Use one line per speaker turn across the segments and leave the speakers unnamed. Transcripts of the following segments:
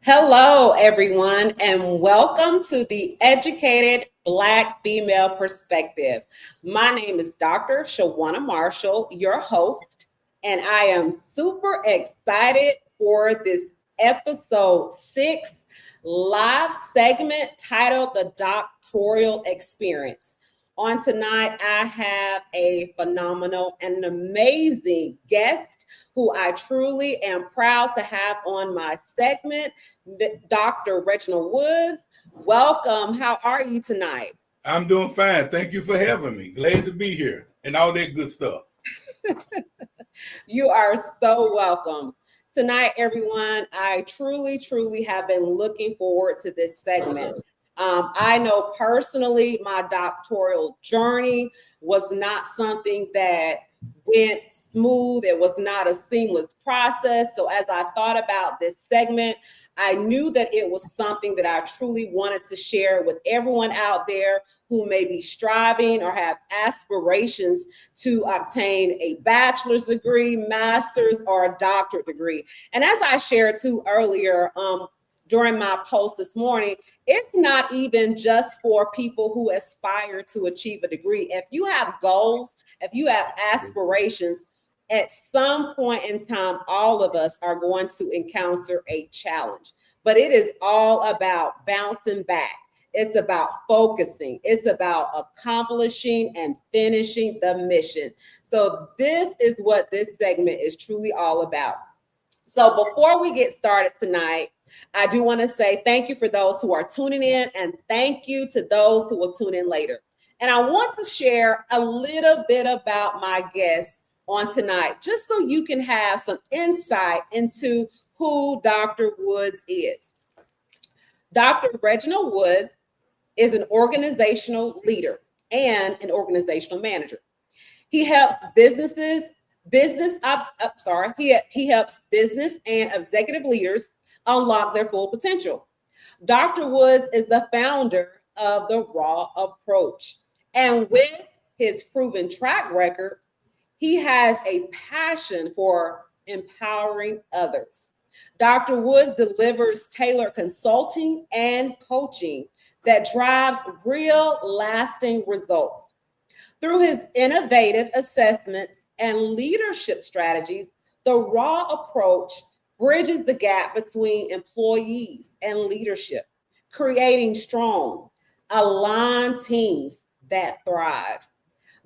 Hello, everyone, and welcome to the Educated Black Female Perspective. My name is Dr. Shawania Marshall, your host, and I am super excited for this episode 6 live segment titled The Doctoral Experience. On tonight, I have a phenomenal and amazing guest who I truly am proud to have on my segment. Dr. Reginald Woods. Welcome. How are you tonight?
I'm doing fine. Thank you for having me. Glad to be here and all that good stuff.
You are so welcome. Tonight, everyone, I truly have been looking forward to this segment. I know personally my doctoral journey was not something that went smooth. It was not a seamless process. So as I thought about this segment, I knew that it was something that I truly wanted to share with everyone out there who may be striving or have aspirations to obtain a bachelor's degree, master's, or a doctorate degree. And as I shared too earlier, during my post this morning, it's not even just for people who aspire to achieve a degree. If you have goals, if you have aspirations, at some point in time, all of us are going to encounter a challenge. But it is all about bouncing back. It's about focusing. It's about accomplishing and finishing the mission. So this is what this segment is truly all about. So before we get started tonight, I do want to say thank you for those who are tuning in, and thank you to those who will tune in later. And I want to share a little bit about my guests on tonight, just so you can have some insight into who Dr. Woods is. Dr. Reginald Woods is an organizational leader and an organizational manager. He helps he helps business and executive leaders unlock their full potential. Dr. Woods is the founder of the Raw Approach. And with his proven track record, he has a passion for empowering others. Dr. Woods delivers tailored consulting and coaching that drives real lasting results. Through his innovative assessments and leadership strategies, the Raw Approach bridges the gap between employees and leadership, creating strong, aligned teams that thrive.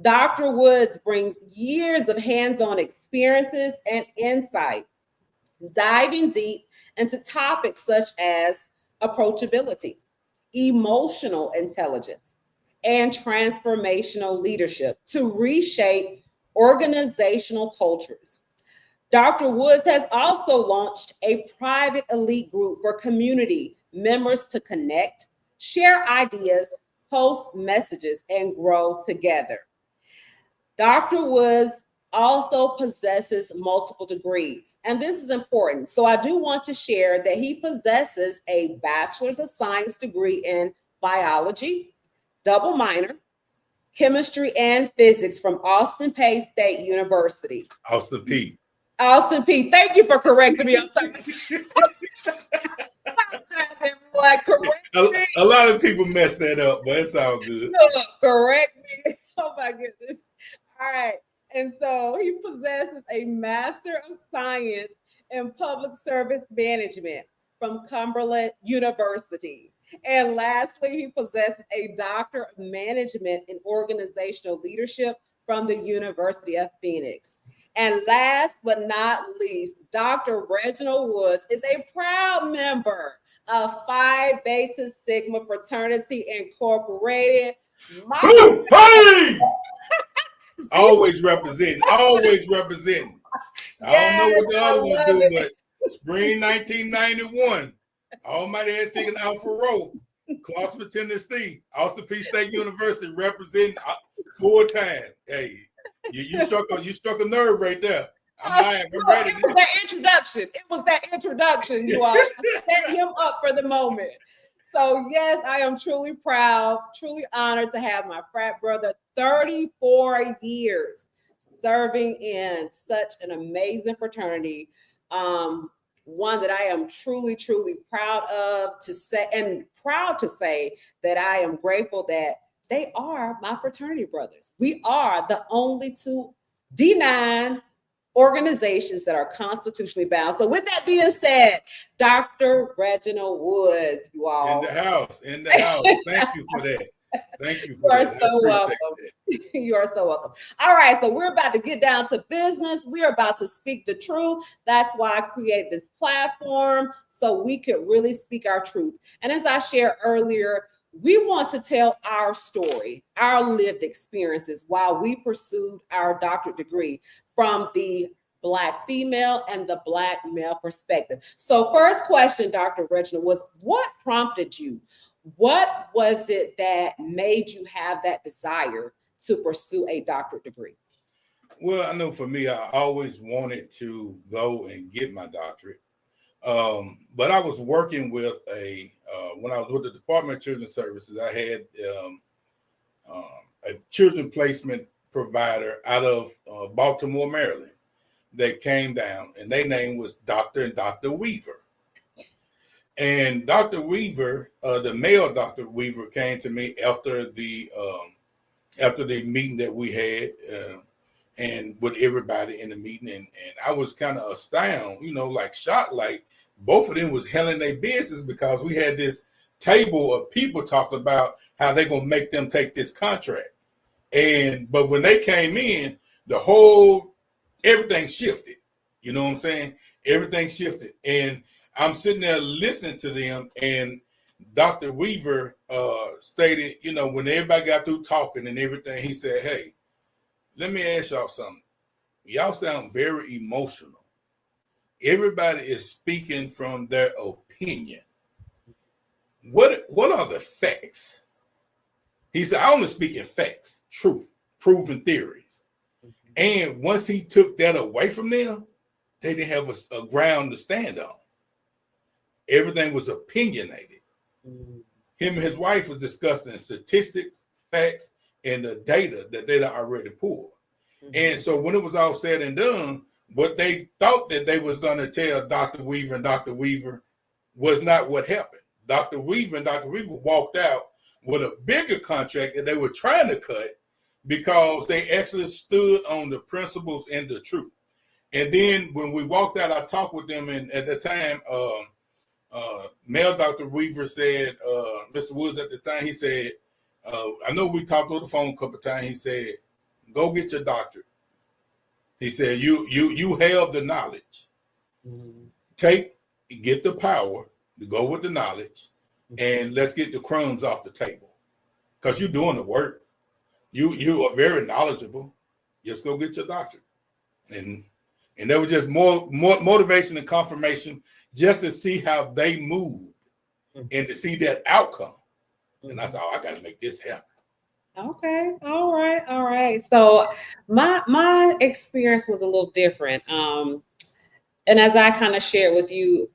Dr. Woods brings years of hands-on experiences and insight, diving deep into topics such as approachability, emotional intelligence, and transformational leadership to reshape organizational cultures. Dr. Woods has also launched a private elite group for community members to connect, share ideas, post messages, and grow together. Dr. Woods also possesses multiple degrees, and this is important. So I do want to share that he possesses a Bachelor's of Science degree in biology, double minor, chemistry, and physics from Austin Peay State University.
Austin P.
Austin P. Thank you for correcting me. I'm sorry. Everyone, correct me.
A lot of people mess that up, but it's all good.
Look, correct me. Oh my goodness. All right. And so he possesses a Master of Science in Public Service Management from Cumberland University. And lastly, he possesses a Doctor of Management in Organizational Leadership from the University of Phoenix. And last but not least, Dr. Reginald Woods is a proud member of Phi Beta Sigma Fraternity Incorporated.
Always representing. Always representing. I don't know what the other ones do, but spring 1991, Almighty has taken out for row. Clarksville, Tennessee, Austin Peay State University representing full time. Hey, you struck a nerve right there. I'm ready.
It was that introduction. It was that introduction, you all. Set him up for the moment. So yes, I am truly proud, truly honored to have my frat brother, 34 years serving in such an amazing fraternity. one that I am truly, truly proud of to say, and proud to say that I am grateful that they are my fraternity brothers. We are the only two D9 organizations that are constitutionally bound. So with that being said, Dr. Reginald Woods, you all.
In the house. Thank you for that. Thank you for
You are
that.
so welcome.
That.
You are so welcome. All right, so we're about to get down to business. We're about to speak the truth. That's why I created this platform, so we could really speak our truth. And as I shared earlier, we want to tell our story, our lived experiences while we pursued our doctorate degree from the Black female and the Black male perspective. So first question, Dr. Reginald, was what prompted you? What was it that made you have that desire to pursue a doctorate degree?
Well, I know for me, I always wanted to go and get my doctorate. But I was working with when I was with the Department of Children's Services, I had a children placement provider out of Baltimore, Maryland, that came down, and their name was Dr. and Dr. Weaver. And Dr. Weaver, the male Dr. Weaver, came to me after the meeting that we had, and with everybody in the meeting, and I was kind of astounded, like shocked, like both of them was handling their business, because we had this table of people talking about how they're gonna make them take this contract. But when they came in, everything shifted. You know what I'm saying? Everything shifted. And I'm sitting there listening to them, and Dr. Weaver stated, when everybody got through talking and everything, he said, "Hey, let me ask y'all something. Y'all sound very emotional. Everybody is speaking from their opinion. What are the facts?" He said, "I only speak in facts, truth, proven theories." And once he took that away from them, they didn't have a ground to stand on. Everything was opinionated. Him and his wife was discussing statistics, facts, and the data that they done already pulled. And so when it was all said and done, what they thought that they was going to tell Dr. Weaver and Dr. Weaver was not what happened. Dr. Weaver and Dr. Weaver walked out with a bigger contract that they were trying to cut, because they actually stood on the principles and the truth. And then when we walked out, I talked with them, and at the time, male Dr. Weaver said, Mr. Woods at the time, he said, I know we talked on the phone a couple of times. He said, "Go get your doctorate." He said, you have the knowledge. Get the power to go with the knowledge, and let's get the crumbs off the table, because you're doing the work. You are very knowledgeable. Just go get your doctorate. And that was just more motivation and confirmation, just to see how they moved and to see that outcome. And I said, I got to make this happen.
Okay. All right. So my experience was a little different. And as I kind of shared with you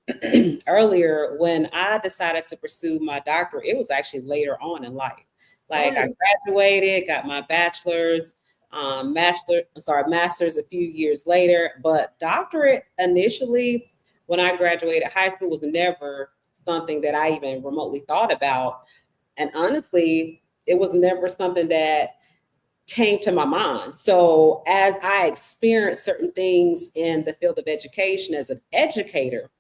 earlier, when I decided to pursue my doctorate, it was actually later on in life. Like I graduated, got my bachelor's, master's a few years later, but doctorate initially, when I graduated high school, was never something that I even remotely thought about. And honestly, it was never something that came to my mind. So as I experienced certain things in the field of education as an educator,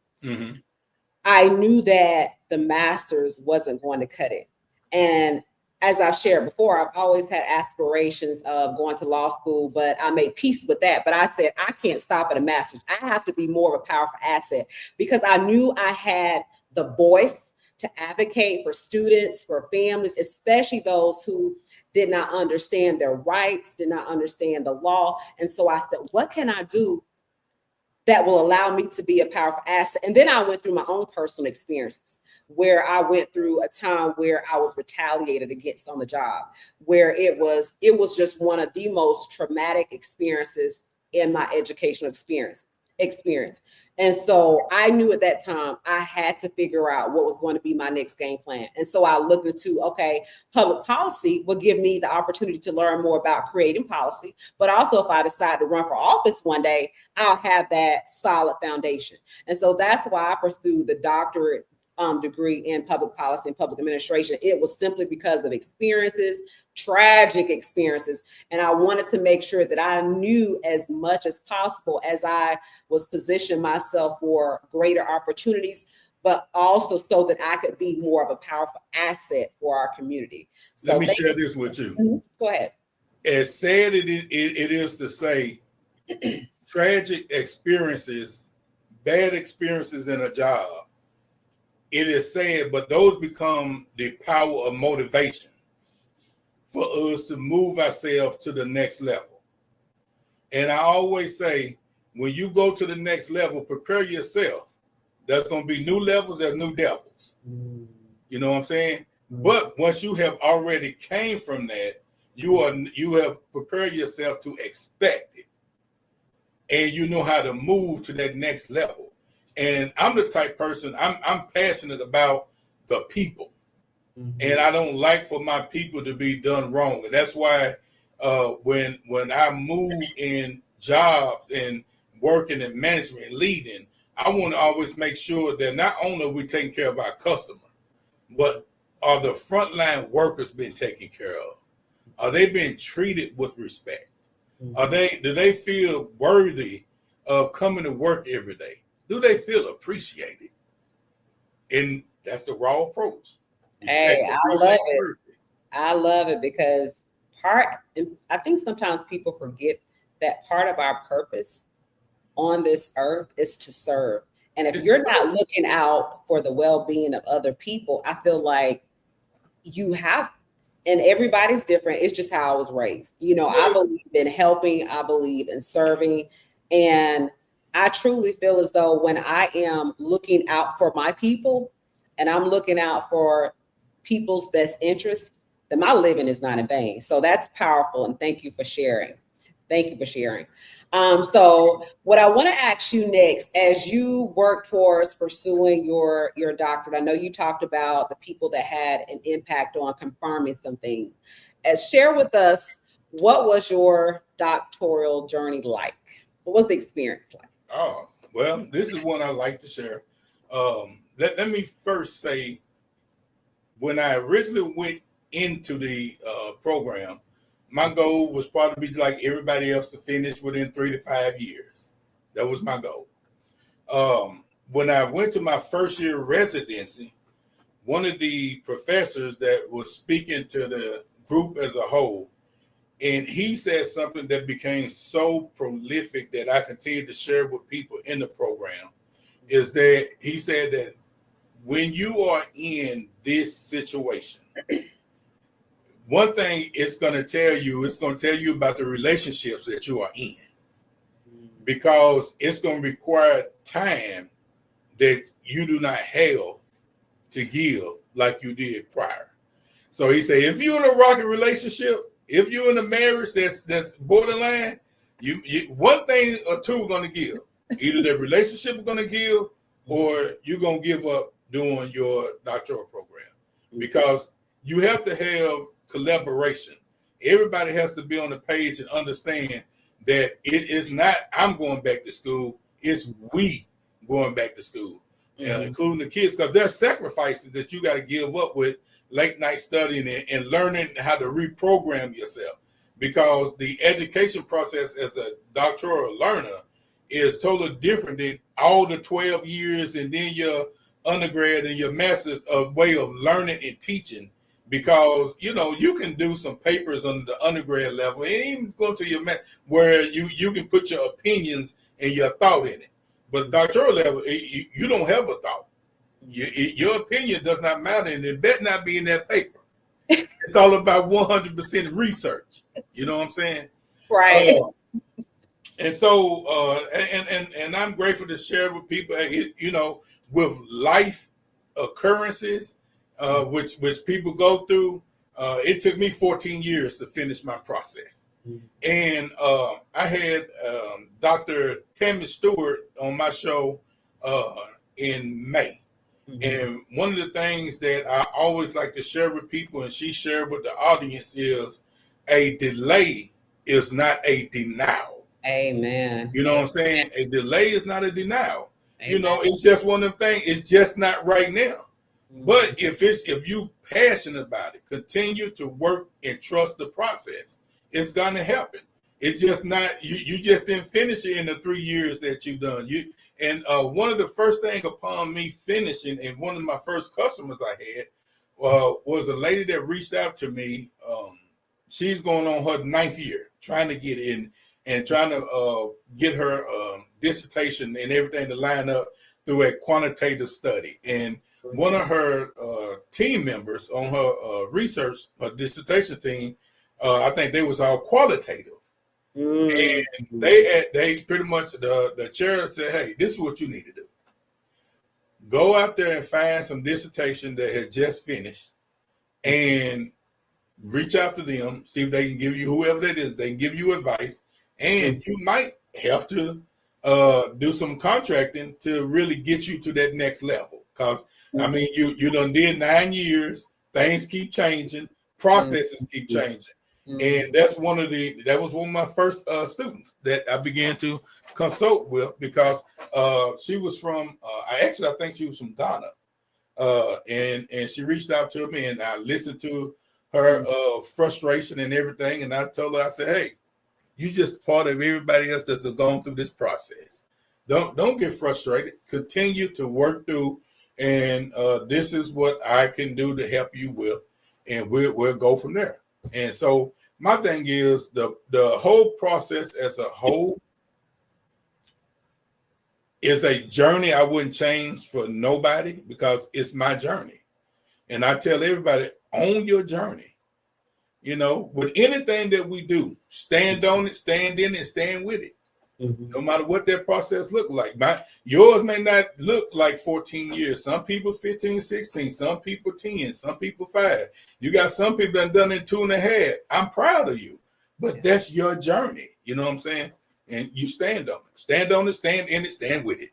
I knew that the master's wasn't going to cut it. And as I've shared before, I've always had aspirations of going to law school, but I made peace with that. But I said, I can't stop at a master's. I have to be more of a powerful asset, because I knew I had the voice to advocate for students, for families, especially those who did not understand their rights, did not understand the law. And so I said, what can I do that will allow me to be a powerful asset? And then I went through my own personal experiences, where I went through a time where I was retaliated against on the job, where it was just one of the most traumatic experiences in my educational experiences. experience. And so I knew at that time I had to figure out what was going to be my next game plan. And so I looked into, okay, public policy will give me the opportunity to learn more about creating policy. But also, if I decide to run for office one day, I'll have that solid foundation. And so that's why I pursued the doctorate degree in public policy and public administration. It was simply because of experiences, tragic experiences. And I wanted to make sure that I knew as much as possible as I was positioning myself for greater opportunities, but also so that I could be more of a powerful asset for our community. So
let me share this with you.
Mm-hmm. Go ahead.
As sad it is to say, tragic experiences, bad experiences in a job, it is sad, but those become the power of motivation for us to move ourselves to the next level. And I always say, when you go to the next level, prepare yourself. There's going to be new levels, there's new devils. You know what I'm saying? But once you have already came from that, you have prepared yourself to expect it. And you know how to move to that next level. And I'm the type person, I'm passionate about the people. And I don't like for my people to be done wrong. And that's why when I move in jobs and working in management and leading, I want to always make sure that not only are we taking care of our customer, but are the frontline workers being taken care of? Are they being treated with respect? Do they feel worthy of coming to work every day? Do they feel appreciated? And that's the raw approach.
Hey, I love it. I love it because I think sometimes people forget that part of our purpose on this earth is to serve. And if you're not looking out for the well-being of other people, I feel like you have, and everybody's different. It's just how I was raised. You know, I believe in helping, I believe in serving. And I truly feel as though when I am looking out for my people and I'm looking out for people's best interests, then my living is not in vain. So that's powerful. And thank you for sharing. Thank you for sharing. So what I want to ask you next, as you work towards pursuing your doctorate, I know you talked about the people that had an impact on confirming some things. Share with us, what was your doctoral journey like? What was the experience like?
Oh, well, this is one I like to share. Let me first say, when I originally went into the program, my goal was probably be like everybody else to finish within 3 to 5 years. That was my goal. When I went to my first year residency, one of the professors that was speaking to the group as a whole, and he said something that became so prolific that I continued to share with people in the program, is that he said that when you are in this situation, one thing it's going to tell you about the relationships that you are in, because it's going to require time that you do not have to give like you did prior. So he said, if you're in a rocky relationship, if you're in a marriage that's borderline, you one thing or two are going to give. Either the relationship is going to give, or you're going to give up doing your doctoral program, because you have to have collaboration. Everybody has to be on the page and understand that it is not I'm going back to school, it's we going back to school, including the kids, because there's sacrifices that you got to give up with late night studying and learning how to reprogram yourself, because the education process as a doctoral learner is totally different than all the 12 years and then your undergrad and your master's way of learning and teaching. Because you can do some papers on the undergrad level and even go to your where you can put your opinions and your thought in it. But doctoral level, you don't have a thought. Your opinion does not matter, and it better not be in that paper. It's all about 100% research. You know what I'm saying?
Right.
And so, and I'm grateful to share with people, with life occurrences, which people go through. It took me 14 years to finish my process. And I had Dr. Tammy Stewart on my show in May. And one of the things that I always like to share with people, and she shared with the audience, is a delay is not a denial.
Amen.
You know what I'm saying? A delay is not a denial.
Amen.
You know, it's just one of them things. It's just not right now. But if you passionate about it, continue to work and trust the process, it's gonna happen. It's just not you just didn't finish it in the 3 years that you've done. One of the first thing upon me finishing, and one of my first customers I had was a lady that reached out to me. She's going on her 9th year trying to get in and trying to get her dissertation and everything to line up through a quantitative study. And one of her team members on her research, her dissertation team, I think they was all qualitative. And they pretty much, the chair said, hey, this is what you need to do. Go out there and find some dissertation that had just finished and reach out to them, see if they can give you, whoever that is, they can give you advice. And you might have to do some contracting to really get you to that next level. Because, I mean, you done did 9 years, things keep changing, processes keep changing. And that was one of my first students that I began to consult with, because she was from, I think she was from Ghana. And she reached out to me, and I listened to her frustration and everything. And I told her, I said, hey, you just part of everybody else that's going through this process. Don't get frustrated. Continue to work through, and this is what I can do to help you with, and we'll go from there. And so my thing is the whole process as a whole is a journey I wouldn't change for nobody, because it's my journey. And I tell everybody, own your journey. You know, with anything that we do, stand on it, stand in it, stand with it. No matter what that process look like. Yours may not look like 14 years. Some people 15, 16, some people 10, some people 5. You got some people that done it 2.5. I'm proud of you. But that's your journey. You know what I'm saying? And you stand on it. Stand on it, stand in it, stand with it.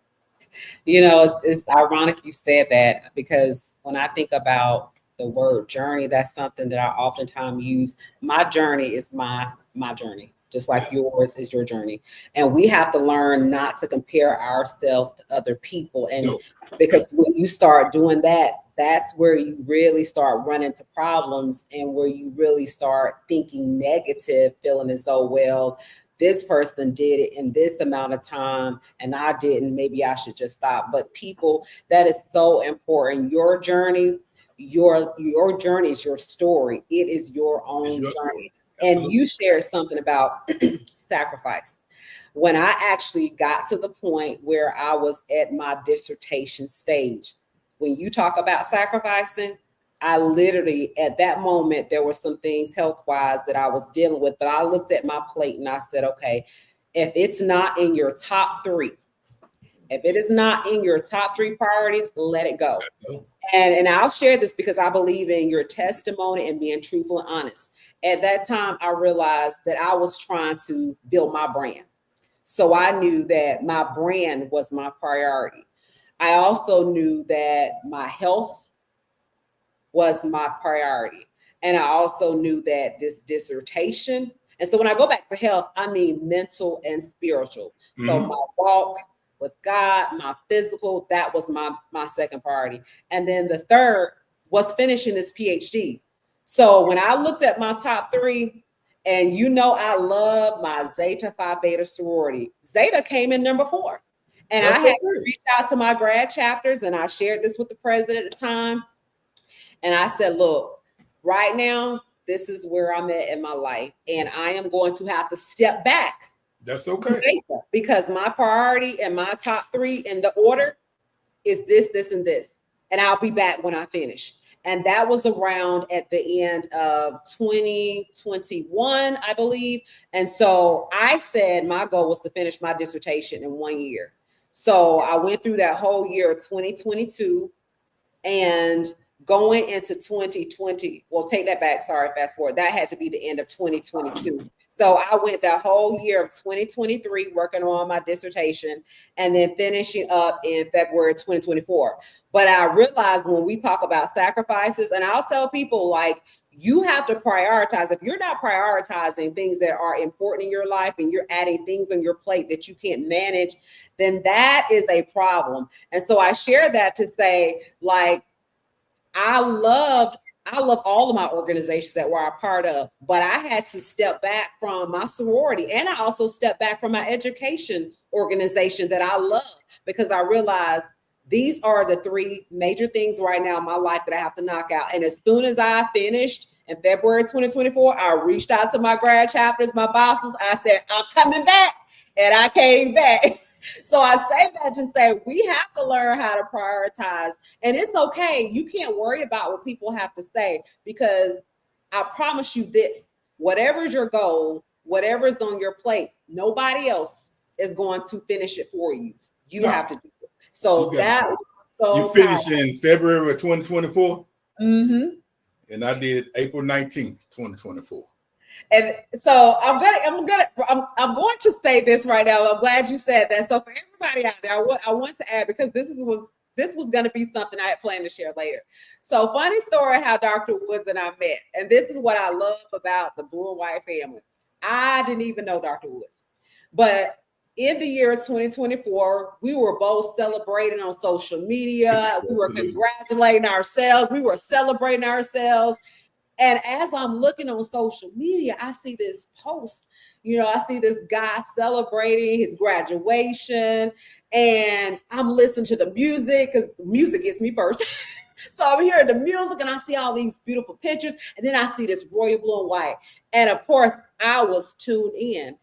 You know, it's ironic you said that, because when I think about the word journey, that's something that I oftentimes use. My journey is my journey, just like yours is your journey. And we have to learn not to compare ourselves to other people. And because when you start doing that, that's where you really start running into problems, and where you really start thinking negative, feeling as though, well, this person did it in this amount of time and I didn't, maybe I should just stop. But people, that is so important. Your journey, your journey is your story. It is your own journey. And you shared something about sacrifice. When I actually got to the point where I was at my dissertation stage, when you talk about sacrificing, I literally, at that moment, there were some things health-wise that I was dealing with, but I looked at my plate and I said, okay, if it's not in your top 3, if it is not in your top 3 priorities, let it go. And I'll share this because I believe in your testimony and being truthful and honest. At that time, I realized that I was trying to build my brand. So I knew that my brand was my priority. I also knew that my health was my priority. And I also knew that this dissertation, and so when I go back to health, I mean mental and spiritual. So my walk with God, my physical, that was my second priority. And then the third was finishing this PhD. So when I looked at my top 3, and you know, I love my Zeta Phi Beta sorority. Zeta came in number 4. And I had to reach out to my grad chapters, and I shared this with the president at the time. And I said, look, right now, this is where I'm at in my life. And I am going to have to step back.
That's okay.
Because my priority and my top 3 in the order is this, this, and this. And I'll be back when I finish. And that was around at the end of 2021, I believe. And so I said my goal was to finish my dissertation in 1 year. So I went through that whole year of 2022, and going into 2020, well, take that back. Sorry, fast forward. That had to be the end of 2022. So I went that whole year of 2023 working on my dissertation and then finishing up in February 2024. But I realized when we talk about sacrifices, and I'll tell people like, you have to prioritize. If you're not prioritizing things that are important in your life and you're adding things on your plate that you can't manage, then that is a problem. And so I share that to say, like, I love all of my organizations that we're a part of, but I had to step back from my sorority, and I also stepped back from my education organization that I love, because I realized these are the three major things right now in my life that I have to knock out. And as soon as I finished in February 2024, I reached out to my grad chapters, my bosses. I said, I'm coming back. And I came back. So I say that to say we have to learn how to prioritize. And it's okay. You can't worry about what people have to say, because I promise you this, whatever's your goal, whatever's on your plate, nobody else is going to finish it for you. You have to do it. So that was so
you finished in February of 2024.
Mm-hmm.
And I did April 19th, 2024.
And so I'm going to say this right now. I'm glad you said that. So for everybody out there, I want to add, because this was going to be something I had planned to share later. So funny story how Dr. Woods and I met. And this is what I love about the Blue and White family. I didn't even know Dr. Woods, but in the year 2024, we were both celebrating on social media. We were congratulating ourselves. We were celebrating ourselves. And as I'm looking on social media, I see this post, I see this guy celebrating his graduation, and I'm listening to the music, because music gets me first. So I'm hearing the music and I see all these beautiful pictures. And then I see this royal blue and white. And of course, I was tuned in.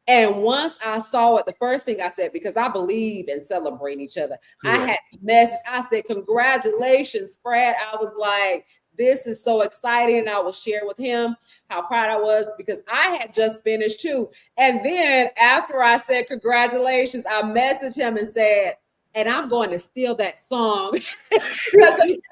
And once I saw it, the first thing I said, because I believe in celebrating each other, I had to message. I said, congratulations, Fred. I was like, this is so exciting. And I will share with him how proud I was, because I had just finished too. And then after I said congratulations, I messaged him and said, and I'm going to steal that song. We didn't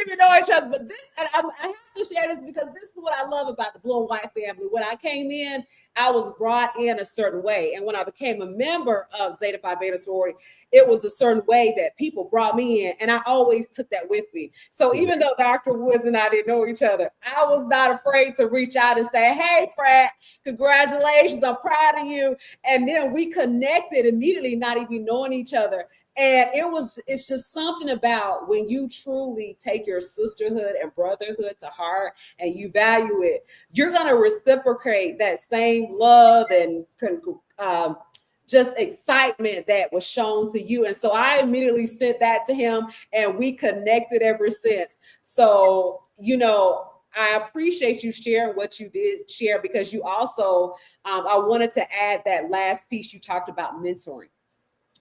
even know each other. But this, and I have to share this, because this is what I love about the Blue and White family. When I came in, I was brought in a certain way. And when I became a member of Zeta Phi Beta sorority, it was a certain way that people brought me in. And I always took that with me. So even though Dr. Woods and I didn't know each other, I was not afraid to reach out and say, hey, Fred, congratulations. I'm proud of you. And then we connected immediately, not even knowing each other. And it's just something about when you truly take your sisterhood and brotherhood to heart and you value it, you're going to reciprocate that same love and just excitement that was shown to you. And so I immediately sent that to him, and we connected ever since. So, I appreciate you sharing what you did share, because you also, I wanted to add that last piece you talked about, mentoring.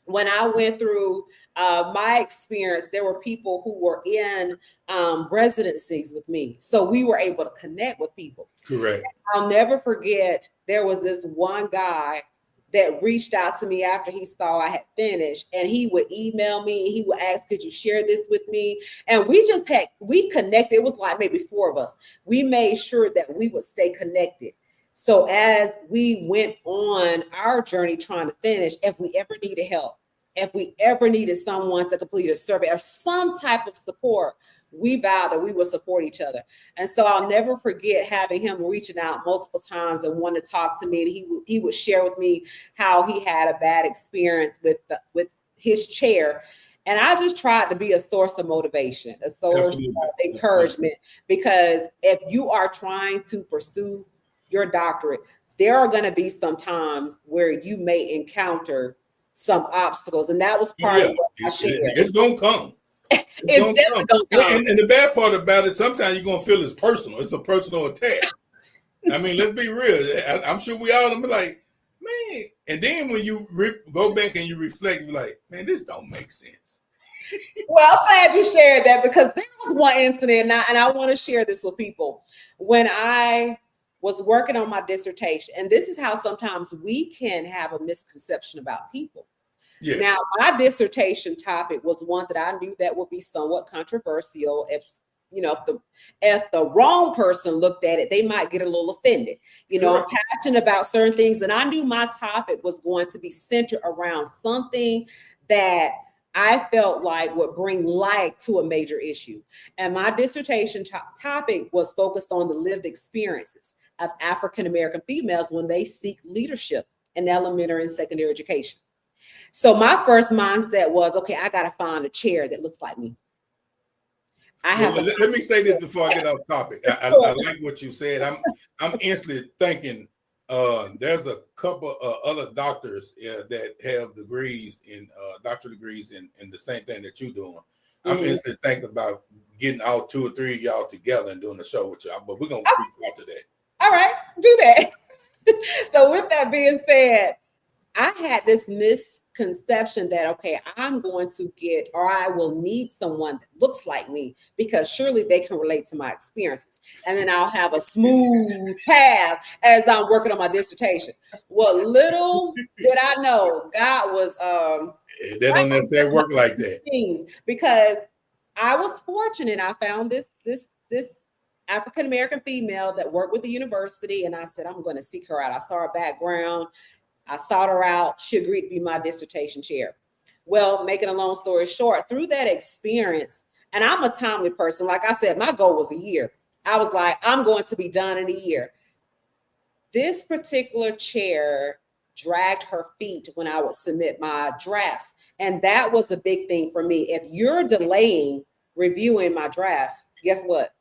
When I went through my experience, there were people who were in residencies with me. So we were able to connect with people.
Correct.
I'll never forget, there was this one guy that reached out to me after he saw I had finished, and he would email me. He would ask, could you share this with me? And we connected. It was like maybe 4 of us. We made sure that we would stay connected. So as we went on our journey trying to finish, if we ever needed help, if we ever needed someone to complete a survey or some type of support, we vowed that we would support each other. And so I'll never forget having him reaching out multiple times and wanting to talk to me. And he would share with me how he had a bad experience with his chair. And I just tried to be a source of motivation, a source of encouragement, because if you are trying to pursue your doctorate, there are going to be some times where you may encounter some obstacles. And that was part of what I shared.
It's going to come.
It's definitely going to come.
And the bad part about it, sometimes you're going to feel it's personal. It's a personal attack. I mean, let's be real. I'm sure we all be like, man. And then when you go back and you reflect, you're like, man, this don't make sense.
Well, I'm glad you shared that, because there was one incident, and I want to share this with people. When I was working on my dissertation, and this is how sometimes we can have a misconception about people. Yes. Now, my dissertation topic was one that I knew that would be somewhat controversial if if the wrong person looked at it, they might get a little offended. I'm passionate about certain things, and I knew my topic was going to be centered around something that I felt like would bring light to a major issue. And my dissertation topic was focused on the lived experiences of African American females when they seek leadership in elementary and secondary education. So my first mindset was, okay, I got to find a chair that looks like me.
Let me say this before I get off topic. I like what you said. I'm instantly thinking there's a couple of other doctors that have degrees in doctoral degrees in the same thing that you're doing. I'm instantly thinking about getting all 2 or 3 of y'all together and doing a show with y'all, but we're gonna reach out to that.
All right, do that. So with that being said, I had this misconception that, okay, I'm going to get, or I will need someone that looks like me because surely they can relate to my experiences. And then I'll have a smooth path as I'm working on my dissertation. Well, little did I know God was
that don't necessarily work like that.
Because I was fortunate. I found this African American female that worked with the university, and I said, I'm going to seek her out. I saw her background. I sought her out. She agreed to be my dissertation chair. Well, making a long story short, through that experience, and I'm a timely person. Like I said, my goal was a year. I was like, I'm going to be done in a year. This particular chair dragged her feet when I would submit my drafts. And that was a big thing for me. If you're delaying reviewing my drafts, guess what?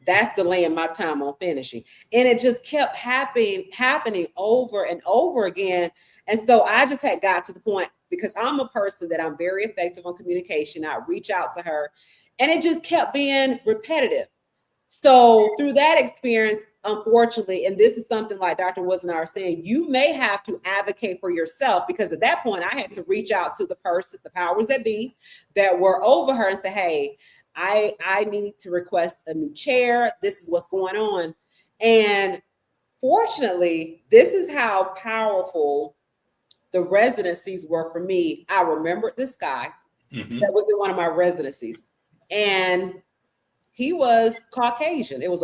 That's delaying my time on finishing. And it just kept happening over and over again. And so I just had got to the point, because I'm a person that I'm very effective on communication. I reach out to her, and it just kept being repetitive. So through that experience, unfortunately, and this is something like Dr. Woods and I are saying, you may have to advocate for yourself, because at that point I had to reach out to the powers that be that were over her and say, hey, I need to request a new chair. This is what's going on. And fortunately, this is how powerful the residencies were for me. I remembered this guy that was in one of my residencies, and he was Caucasian. He was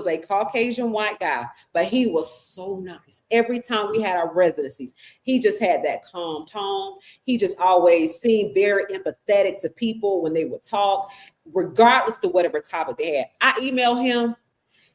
a Caucasian white guy, but he was so nice. Every time we had our residencies, he just had that calm tone. He just always seemed very empathetic to people when they would talk, regardless of whatever topic they had. I emailed him.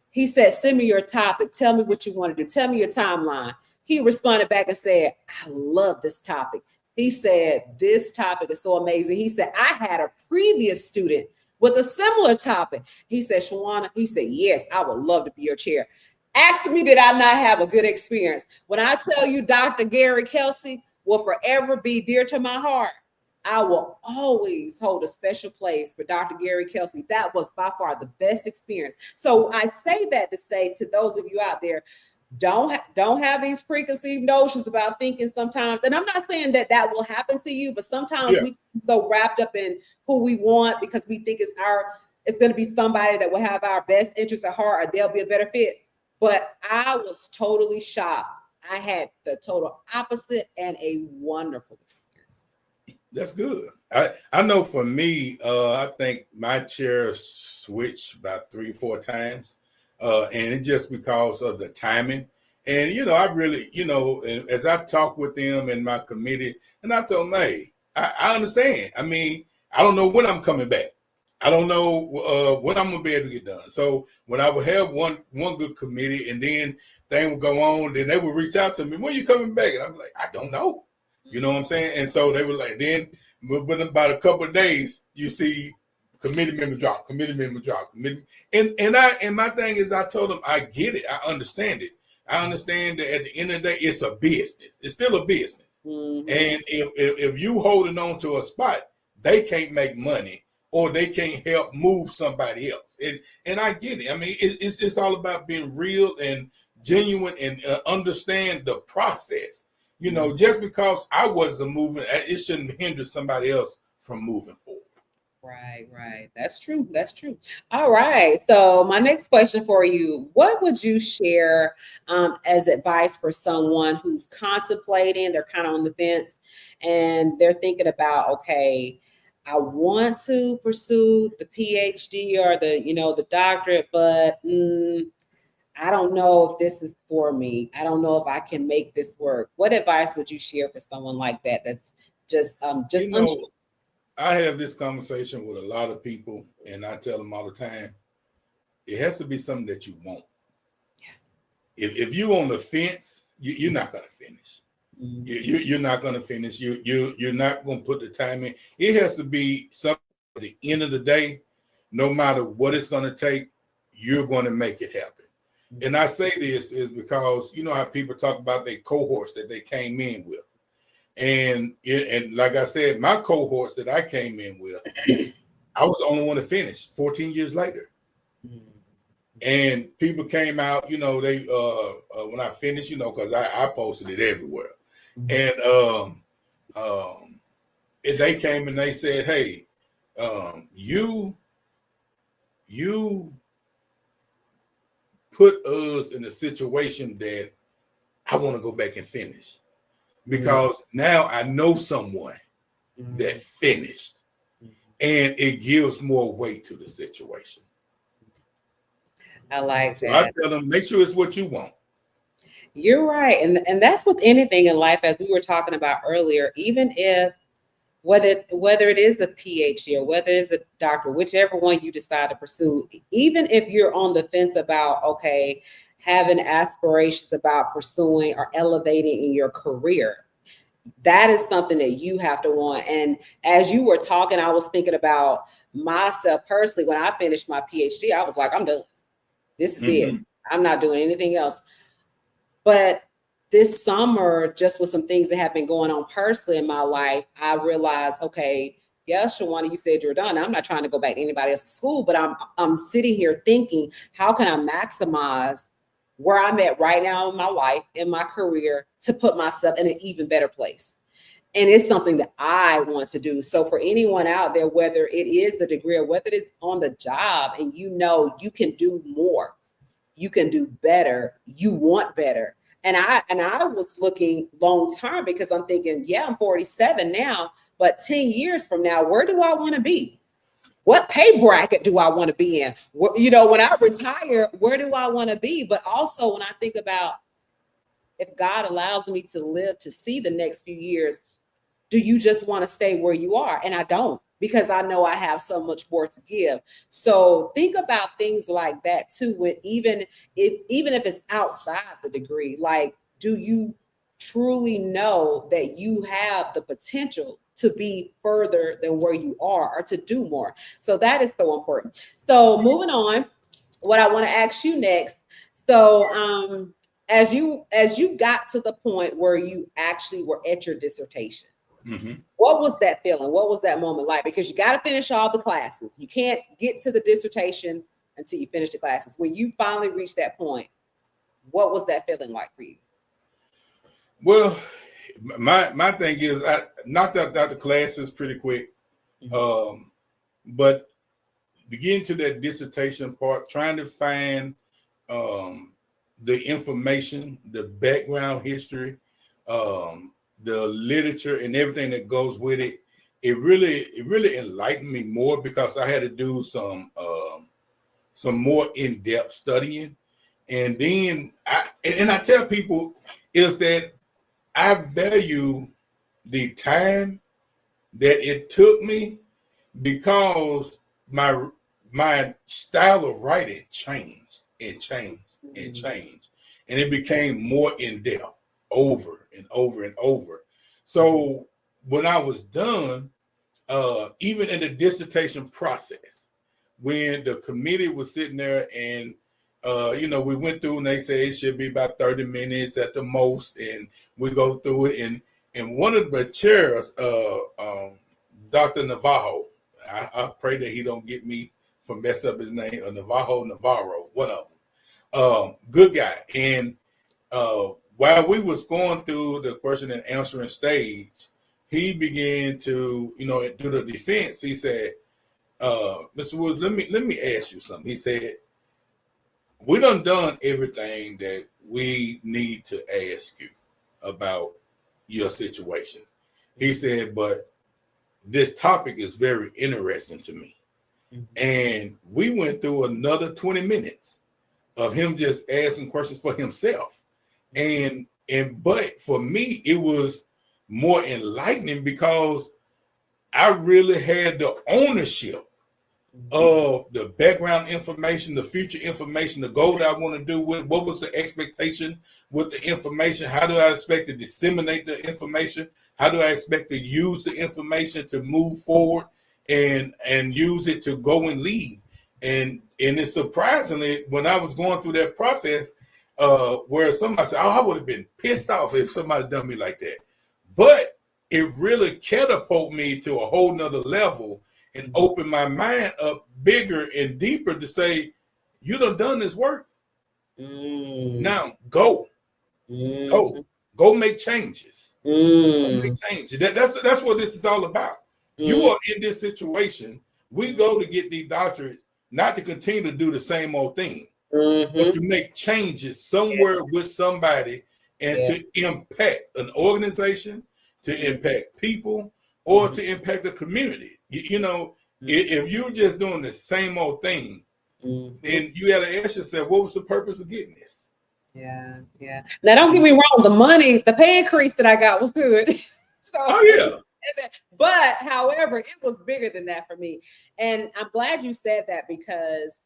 He said, send me your topic. Tell me what you want to do. Tell me your timeline. He responded back and said, I love this topic. He said, this topic is so amazing. He said, I had a previous student with a similar topic. He said, Shawania, he said, yes, I would love to be your chair. Ask me, did I not have a good experience? When I tell you Dr. Gary Kelsey will forever be dear to my heart, I will always hold a special place for Dr. Gary Kelsey. That was by far the best experience. So I say that to say to those of you out there, don't have these preconceived notions about thinking sometimes. And I'm not saying that will happen to you, but sometimes we get so wrapped up in who we want because we think it's going to be somebody that will have our best interests at heart, or they'll be a better fit. But I was totally shocked. I had the total opposite and a wonderful experience.
That's good. I know for me, I think my chair switched about 3-4 times. And it just because of the timing. And, I really, as I talk with them in my committee, and I told them, hey, I understand. I mean, I don't know when I'm coming back. I don't know when I'm going to be able to get done. So when I would have one good committee and then things would go on, then they would reach out to me, when are you coming back? And I'm like, I don't know. You know what I'm saying? And so they were like, then within about a couple of days, you see committee member drop. And my thing is, I told them, I get it. I understand it. I understand that at the end of the day, it's a business. It's still a business. And if you holding on to a spot, they can't make money or they can't help move somebody else. And I get it. I mean, it's just all about being real and genuine and understand the process. Just because I wasn't moving, it shouldn't hinder somebody else from moving forward.
Right. That's true. All right. So my next question for you, what would you share as advice for someone who's contemplating, they're kind of on the fence and they're thinking about, okay, I want to pursue the PhD or the doctorate, but I don't know if this is for me. I don't know if I can make this work. What advice would you share for someone like that? That's just unsure?
I have this conversation with a lot of people, and I tell them all the time, it has to be something that you want. If you're on the fence, you're not going to finish. You're not going to finish. You're not going to put the time in. It has to be something at the end of the day, no matter what it's going to take, you're going to make it happen. And I say this is because you know how people talk about their cohorts that they came in with. And like I said, my cohorts that I came in with, I was the only one to finish 14 years later. And people came out, they when I finished, because I posted it everywhere. And they came and they said, hey, you put us in a situation that I want to go back and finish. Because now I know someone that finished, and it gives more weight to the situation.
I like that.
So I tell them, make sure it's what you want.
You're right. And that's with anything in life, as we were talking about earlier, even if whether it is a PhD or whether it's a doctor, whichever one you decide to pursue, even if you're on the fence about, okay, having aspirations about pursuing or elevating in your career, that is something that you have to want. And as you were talking, I was thinking about myself personally. When I finished my PhD, I was like, I'm done. This is it. I'm not doing anything else. But this summer, just with some things that have been going on personally in my life, I realized, okay, yeah, Shawania, you said you're done. I'm not trying to go back to anybody else's school, but I'm sitting here thinking, how can I maximize where I'm at right now in my life, in my career, to put myself in an even better place? And it's something that I want to do. So for anyone out there, whether it is the degree or whether it's on the job, and you can do more, you can do better, you want better. And I was looking long term, because I'm thinking, yeah, I'm 47 now, but 10 years from now, where do I want to be? What pay bracket do I want to be in? When I retire, where do I want to be? But also when I think about, if God allows me to live to see the next few years, do you just want to stay where you are? And I don't, because I know I have so much more to give. So think about things like that too. Even if it's outside the degree, like, do you truly know that you have the potential to be further than where you are, or to do more? So that is so important. So moving on, what I want to ask you next. So as you got to the point where you actually were at your dissertation, what was that feeling? What was that moment like? Because you got to finish all the classes. You can't get to the dissertation until you finish the classes. When you finally reached that point, what was that feeling like for you?
Well, my thing is, I knocked out the classes pretty quick, but getting to that dissertation part, trying to find the information, the background history, the literature, and everything that goes with it. It really enlightened me more, because I had to do some more in-depth studying. And then I tell people is that I value the time that it took me, because my style of writing changed and changed and changed, and it became more in depth over and over and over. So when I was done, even in the dissertation process, when the committee was sitting there and we went through, and they say it should be about 30 minutes at the most, and we go through it, and one of the chairs, Dr. Navajo, I pray that he don't get me for mess up his name, or Navarro, one of them. Good guy. And while we was going through the question and answering stage, he began to, do the defense. He said, Mr. Woods, let me ask you something. He said, we done everything that we need to ask you about your situation. He said, but this topic is very interesting to me. And we went through another 20 minutes of him just asking questions for himself. But for me, it was more enlightening because I really had the ownership of the background information, the future information, the goal that I want to do with, what was the expectation with the information, how do I expect to disseminate the information, how do I expect to use the information to move forward and use it to go and lead. And it's surprisingly, when I was going through that process, where somebody said, oh, I would have been pissed off if somebody done me like that. But it really catapulted me to a whole nother level and opened my mind up bigger and deeper to say, you done this work. Now go make changes. Go make changes. That's what this is all about. You are in this situation. We go to get these doctorates, not to continue to do the same old thing, but to make changes somewhere with somebody and to impact an organization, to impact people, or to impact the community. You know, if you're just doing the same old thing, then you got to ask yourself, what was the purpose of getting this?
Yeah. Now, don't get me wrong. The pay increase that I got was good. But however, it was bigger than that for me. And I'm glad you said that, because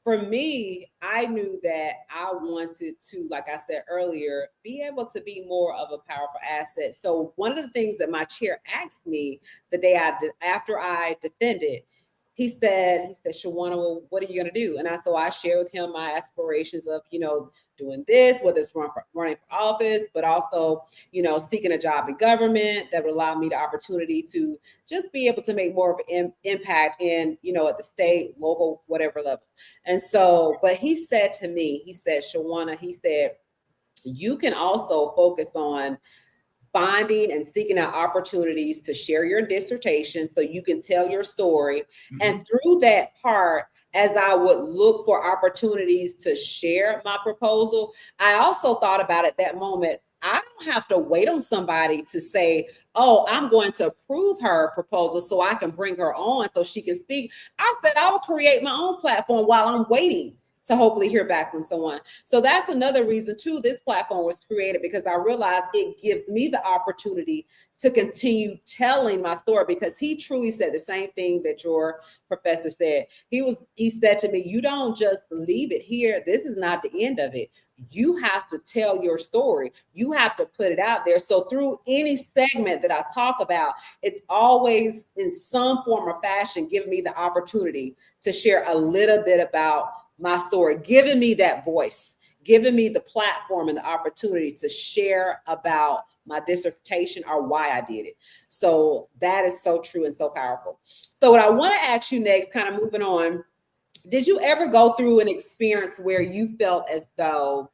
for me, I knew that I wanted to, like I said earlier, be able to be more of a powerful asset. So one of the things that my chair asked me the day after I defended, he said, Shawana, well, what are you going to do? And I shared with him my aspirations of, doing this, whether it's running for office, but also, seeking a job in government that would allow me the opportunity to just be able to make more of an impact in, at the state, local, whatever level. And so, but he said to me, Shawana, you can also focus on finding and seeking out opportunities to share your dissertation so you can tell your story. And through that part, as I would look for opportunities to share my proposal, I also thought about at that moment, I don't have to wait on somebody to say, oh, I'm going to approve her proposal so I can bring her on so she can speak. I said, I will create my own platform while I'm waiting to hopefully hear back from someone. So that's another reason too, this platform was created, because I realized it gives me the opportunity to continue telling my story, because he truly said the same thing that your professor said. He said to me, you don't just leave it here. This is not the end of it. You have to tell your story. You have to put it out there. So through any segment that I talk about, it's always in some form or fashion giving me the opportunity to share a little bit about my story, giving me that voice, giving me the platform and the opportunity to share about my dissertation or why I did it. So that is so true and so powerful. So what I want to ask you next, kind of moving on, did you ever go through an experience where you felt as though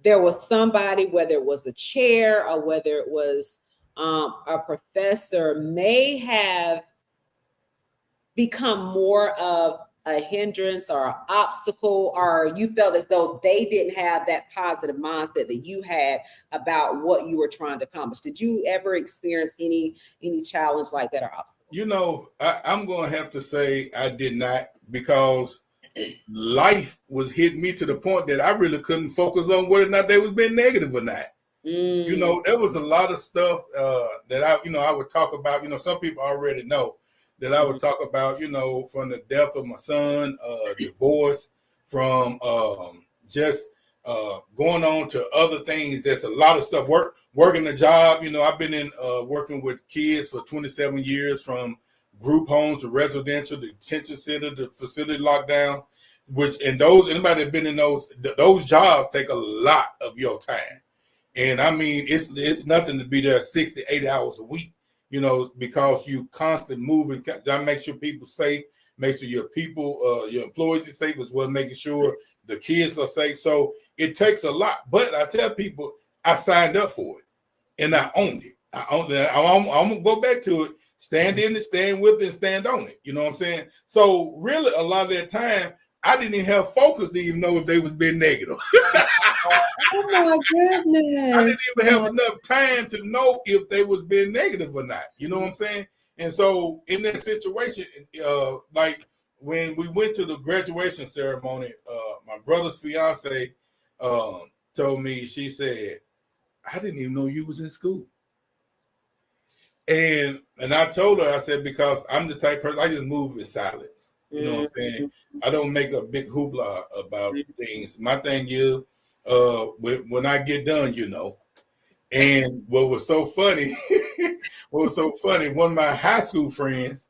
there was somebody, whether it was a chair or whether it was a professor, may have become more of a hindrance or an obstacle, or you felt as though they didn't have that positive mindset that you had about what you were trying to accomplish? Did you ever experience any challenge like that or obstacle?
I'm going to have to say I did not, because life was hitting me to the point that I really couldn't focus on whether or not they was being negative or not. There was a lot of stuff that I would talk about. Some people already know that I would talk about, from the death of my son, divorce, from just going on to other things. There's a lot of stuff. Working the job. I've been working with kids for 27 years, from group homes to residential, the detention center, the facility lockdown. Anybody that been in those jobs take a lot of your time. And I mean, it's nothing to be there 60, 80 hours a week. Because you constantly moving, gotta make sure people safe, make sure your employees are safe, as well, making sure the kids are safe. So it takes a lot. But I tell people, I signed up for it and I owned it. I'm gonna go back to it, stand in it, stand with it, and stand on it. You know what I'm saying? So really, a lot of that time, I didn't even have focus to even know if they was being negative.
Oh my goodness.
I didn't even have enough time to know if they was being negative or not. You know what I'm saying? And so in that situation, like when we went to the graduation ceremony, my brother's fiance told me, she said, I didn't even know you was in school. And I told her, I said, because I'm the type of person, I just move with silence. You know what I'm saying? I don't make a big hoopla about things. My thing is, when I get done, you know. And what was so funny, one of my high school friends,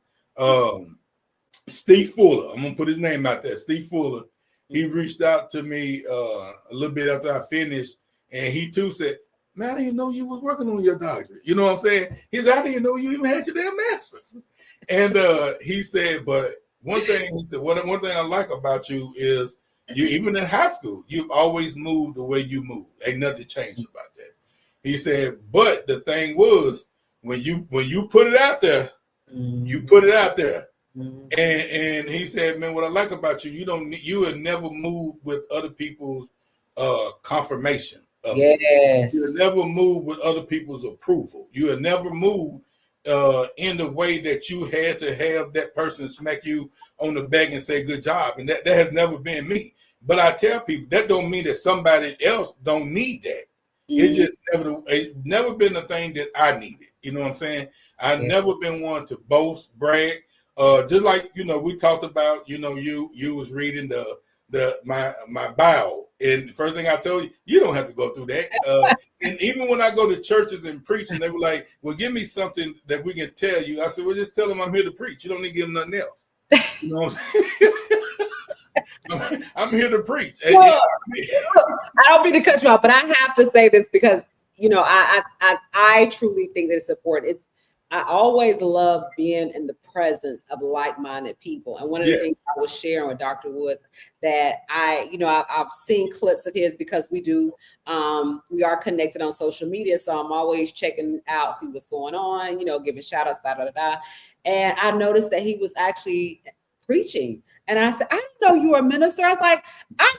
Steve Fuller, I'm gonna put his name out there, Steve Fuller, he reached out to me a little bit after I finished, and he too said, man, I didn't know you was working on your doctorate. You know what I'm saying? He said, I didn't know you even had your damn master's. And he said, but one thing, he said, one thing I like about you is you, even in high school, you've always moved the way you move. Ain't nothing changed about that. He said, but the thing was, when you put it out there, you put it out there. And he said, man, what I like about you, you have never moved with other people's confirmation of you. You have never moved with other people's approval. You have never moved in the way that you had to have that person smack you on the back and say good job. And that has never been me. But I tell people that don't mean that somebody else don't need that. It's just never been a thing that I needed. You know what I'm saying? I've never been one to boast, brag. Just like, you know, we talked about, you know, you was reading my bio, and the first thing I told you, you don't have to go through that. And even when I go to churches and preach, and they were like, well, give me something that we can tell you. I said, well, just tell them I'm here to preach. You don't need to give them nothing else. You know what I'm saying? I'm here to preach.
Well, I don't mean to cut you off, but I have to say this because, you know, I truly think that it's important. I always love being in the presence of like-minded people. And one of the things I was sharing with Dr. Woods that I've seen clips of his because we are connected on social media. So I'm always checking out, see what's going on, you know, giving shout outs, And I noticed that he was actually preaching. And I said, I didn't know you were a minister. I was like, I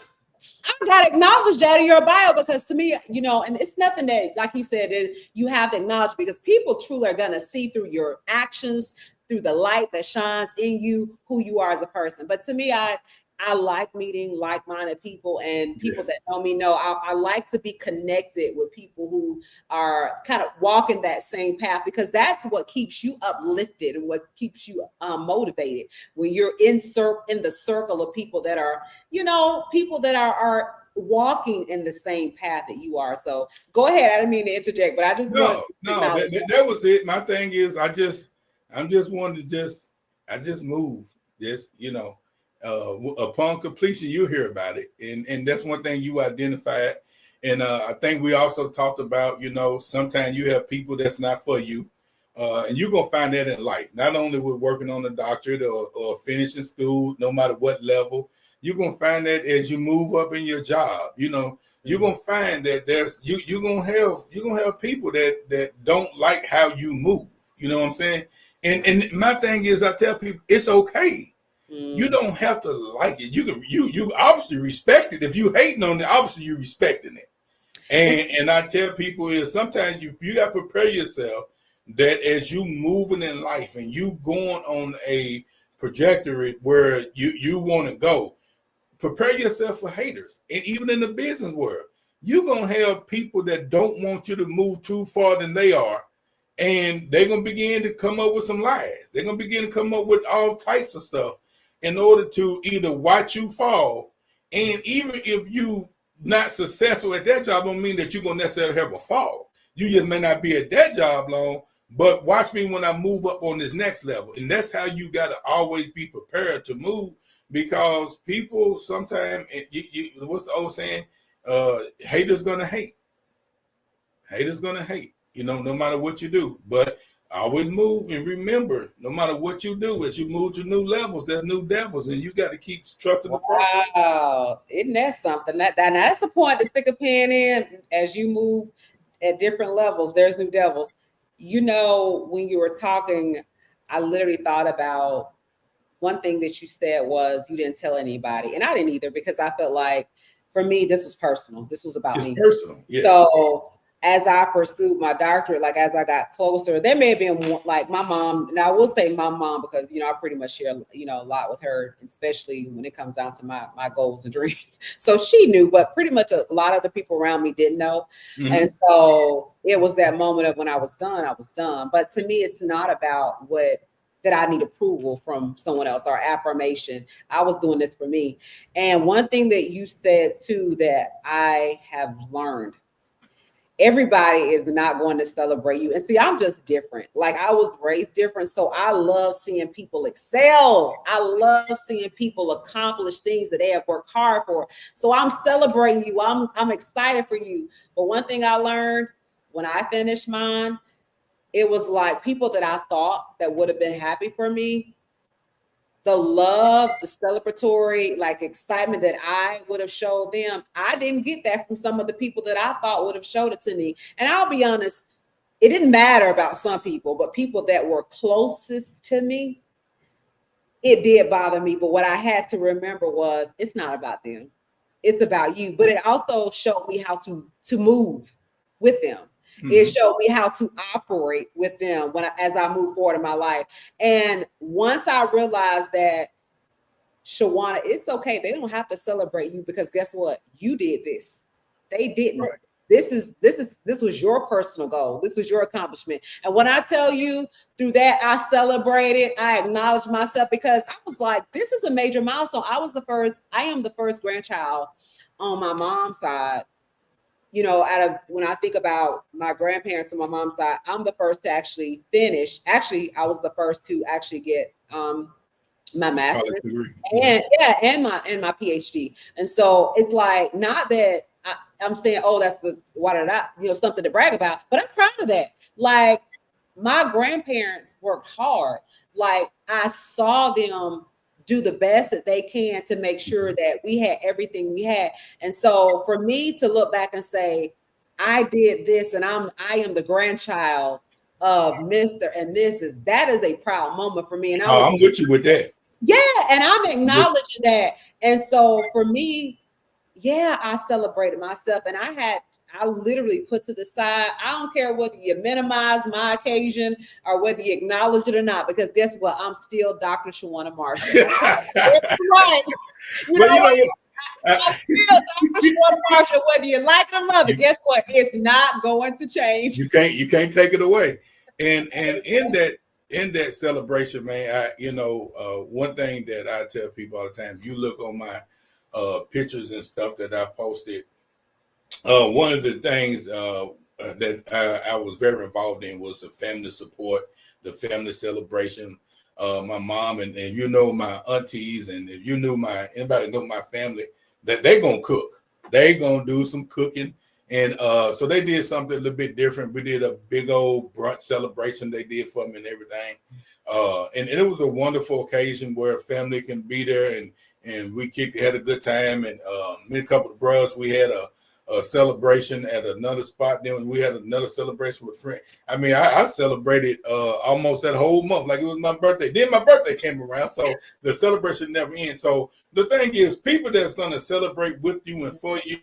got to acknowledge that in your bio because to me, you know, and it's nothing that, like he said, you have to acknowledge because people truly are going to see through your actions, through the light that shines in you, who you are as a person. But to me, I like meeting like-minded people and people that know me know. I like to be connected with people who are kind of walking that same path because that's what keeps you uplifted and what keeps you motivated when you're in the circle of people that are, you know, people that are walking in the same path that you are. So go ahead. I didn't mean to interject, but I just
that was it. My thing is, I'm just wanting to I just move. Just, you know. Upon completion, you'll hear about it, and that's one thing you identified. And I think we also talked about, you know, sometimes you have people that's not for you, and you're gonna find that in life. Not only with working on a doctorate or finishing school, no matter what level, you're gonna find that as you move up in your job. You know, you're gonna find that you're gonna have people that don't like how you move. You know what I'm saying? And my thing is, I tell people it's okay. You don't have to like it. You obviously respect it. If you hating on it, obviously you respecting it. And I tell people is sometimes you got to prepare yourself that as you moving in life and you going on a trajectory where you want to go, prepare yourself for haters. And even in the business world, you're gonna have people that don't want you to move too far than they are. And they're gonna begin to come up with some lies. They're gonna begin to come up with all types of stuff in order to either watch you fall, and even if you not successful at that job, don't mean that you're gonna necessarily have a fall. You just may not be at that job long, but watch me when I move up on this next level. And that's how you gotta always be prepared to move, because people sometimes, what's the old saying? Haters gonna hate. Haters gonna hate. You know, no matter what you do, but always move and remember, no matter what you do, as you move to new levels, there's new devils, and you got to keep trusting the process.
Wow, isn't that something? That's a point to stick a pin in as you move at different levels. There's new devils. You know, when you were talking, I literally thought about one thing that you said was you didn't tell anybody, and I didn't either because I felt like for me this was personal. This was about me.
Personal, yes.
So as I pursued my doctorate, like as I got closer, there may have been one, like my mom, and I will say my mom because I pretty much share a lot with her, especially when it comes down to my goals and dreams. So she knew, but pretty much a lot of the people around me didn't know. Mm-hmm. And so it was that moment of when I was done. But to me, it's not about that I need approval from someone else or affirmation. I was doing this for me. And one thing that you said too that I have learned, everybody is not going to celebrate you. And see, I'm just different. Like I was raised different. So I love seeing people excel. I love seeing people accomplish things that they have worked hard for. So I'm celebrating you. I'm excited for you. But one thing I learned when I finished mine, it was like people that I thought that would have been happy for me, the love, the celebratory, like excitement that I would have showed them, I didn't get that from some of the people that I thought would have showed it to me. And I'll be honest, it didn't matter about some people, but people that were closest to me, it did bother me. But what I had to remember was it's not about them. It's about you. But it also showed me how to move with them. Mm-hmm. It showed me how to operate with them as I move forward in my life. And once I realized that, Shawania, it's okay. They don't have to celebrate you because guess what? You did this. They didn't. Right. This was your personal goal. This was your accomplishment. And when I tell you through that, I celebrated, I acknowledged myself because I was like, this is a major milestone. I am the first grandchild on my mom's side. When I think about my grandparents on my mom's side, I'm the first to actually finish. Actually, I was the first to actually get my master's and my PhD. And so it's like, not that I'm saying, oh, that's something to brag about, but I'm proud of that. Like my grandparents worked hard. Like I saw them do the best that they can to make sure that we had everything we had. And so for me to look back and say, I did this and I am the grandchild of Mr. and Mrs., that is a proud moment for me. And
I'm with you with that.
Yeah, and I'm acknowledging that. And so for me, yeah, I celebrated myself, and I literally put to the side. I don't care whether you minimize my occasion or whether you acknowledge it or not, because guess what? I'm still Dr. Shawania Marshall. Right. I'm still Dr. Shawania Marshall, whether you like it or love it. Guess what? It's not going to change.
You can't take it away. And in that celebration, man, one thing that I tell people all the time, you look on my pictures and stuff that I posted. One of the things that I was very involved in was the family support, the family celebration. My mom and my aunties, and if anybody know my family, that they gonna cook. They gonna do some cooking. And so they did something a little bit different. We did a big old brunch celebration they did for me and everything. And it was a wonderful occasion where family can be there and we had a good time. And me and a couple of brothers, we had a celebration at another spot. Then we had another celebration with friends. I mean, I celebrated almost that whole month like it was my birthday. Then my birthday came around, so the celebration never ends. So the thing is, people that's going to celebrate with you and for you,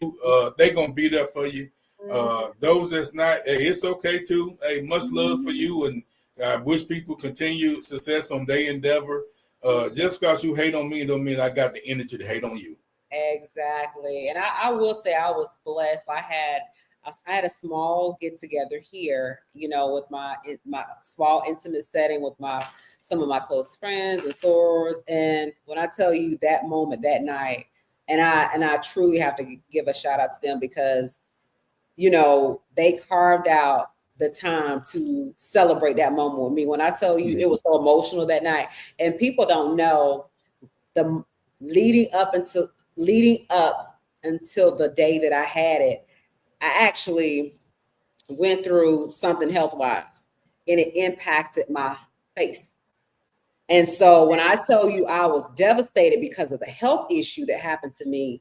they're going to be there for you. Those that's not, hey, it's okay too. Hey, much love for you, and I wish people continued success on their endeavor. Just because you hate on me don't mean I got the energy to hate on you.
Exactly. And I will say I was blessed. I had a small get together here, with my small intimate setting with some of my close friends and sorors. And when I tell you that moment that night, and I truly have to give a shout out to them because, they carved out the time to celebrate that moment with me. When I tell you it was so emotional that night, and people don't know the leading up until the day that I had it, I actually went through something health-wise, and it impacted my face. And so when I tell you I was devastated because of the health issue that happened to me,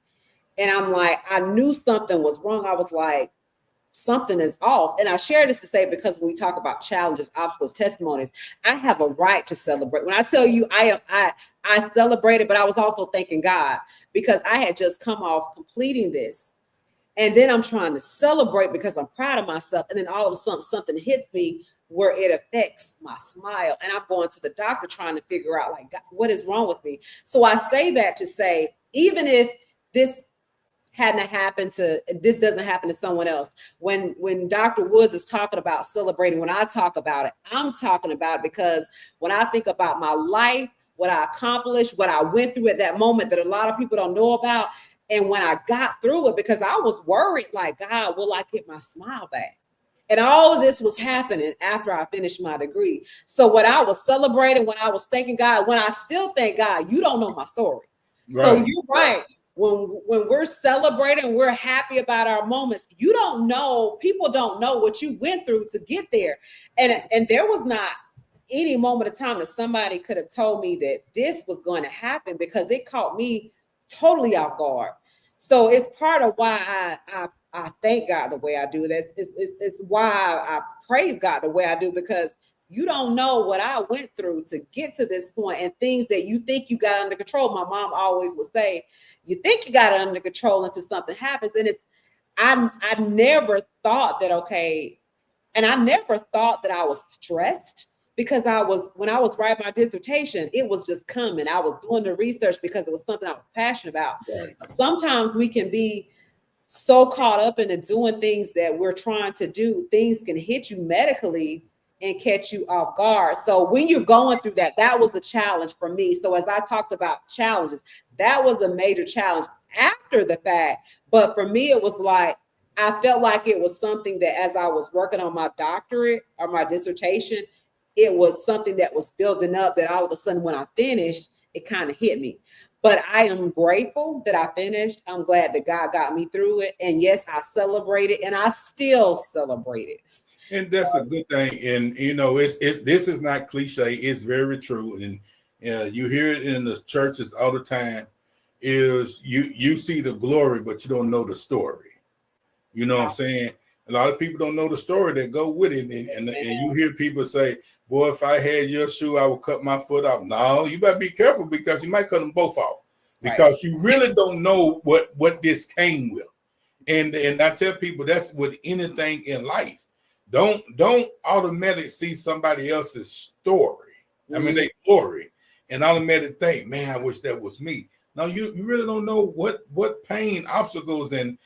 and I'm like, I knew something was wrong. I was like, something is off. And I share this to say, because when we talk about challenges, obstacles, testimonies, I have a right to celebrate. When I tell you I celebrated, but I was also thanking God because I had just come off completing this. And then I'm trying to celebrate because I'm proud of myself. And then all of a sudden something hits me where it affects my smile. And I'm going to the doctor trying to figure out like, what is wrong with me? So I say that to say, even if this hadn't happened to, this doesn't happen to someone else. When Dr. Woods is talking about celebrating, when I talk about it, I'm talking about it because when I think about my life, what I accomplished, what I went through at that moment that a lot of people don't know about. And when I got through it, because I was worried, like, God, will I get my smile back? And all of this was happening after I finished my degree. So when I was celebrating, when I was thanking God, when I still thank God, you don't know my story. Right. So you're right. When we're celebrating, we're happy about our moments. You don't know, people don't know what you went through to get there. And there was not any moment of time that somebody could have told me that this was going to happen, because it caught me totally off guard. So it's part of why I thank God the way I do. It's why I praise God the way I do, because you don't know what I went through to get to this point, and things that you think you got under control. My mom always would say, you think you got it under control until something happens. And I never thought that, okay, and I never thought that I was stressed, because when I was writing my dissertation, it was just coming. I was doing the research because it was something I was passionate about. Right. Sometimes we can be so caught up in doing things that we're trying to do, things can hit you medically and catch you off guard. So when you're going through that, that was a challenge for me. So as I talked about challenges, that was a major challenge after the fact. But for me, it was like, I felt like it was something that as I was working on my doctorate or my dissertation, it was something that was building up, that all of a sudden when I finished, it kind of hit me. But I am grateful that I finished. I'm glad that God got me through it. And yes, I celebrated, and I still celebrate it.
And that's a good thing. And you know, it's this is not cliche. It's very true. And you hear it in the churches all the time. Is you see the glory, but you don't know the story. You know what I'm saying? A lot of people don't know the story that go with it. And you hear people say, boy, if I had your shoe, I would cut my foot off. No, you better be careful, because you might cut them both off, because you really don't know what this came with. And I tell people that's with anything in life. Don't automatically see somebody else's story. I mean, they glory, and automatically think, man, I wish that was me. No, you really don't know what pain, obstacles, and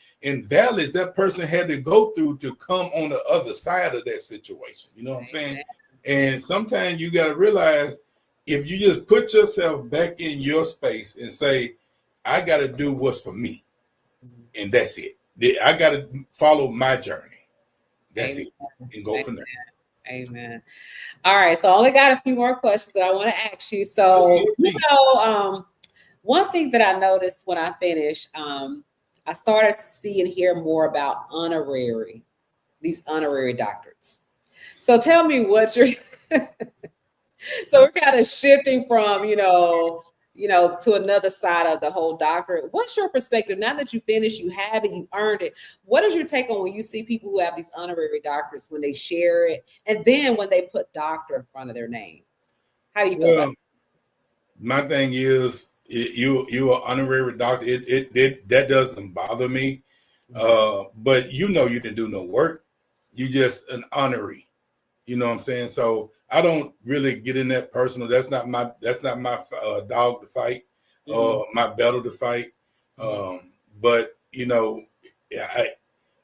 valleys that person had to go through to come on the other side of that situation. You know what I'm saying? And sometimes you got to realize, if you just put yourself back in your space and say, I got to do what's for me, and that's it. I got to follow my journey. That's it, and go from there.
Amen. All right, so I only got a few more questions that I want to ask you. So, one thing that I noticed when I finished, I started to see and hear more about these honorary doctorates. So tell me what you're, so we're kind of shifting from, to another side of the whole doctorate. What's your perspective now that you finished, you have it, you earned it? What is your take on when you see people who have these honorary doctorates, when they share it, and then when they put doctor in front of their name? How do you feel about it?
My thing is, you're an honorary doctor. That doesn't bother me. But you didn't do no work. You just an honorary. You know what I'm saying? So I don't really get in that personal. That's not my dog to fight, my battle to fight. But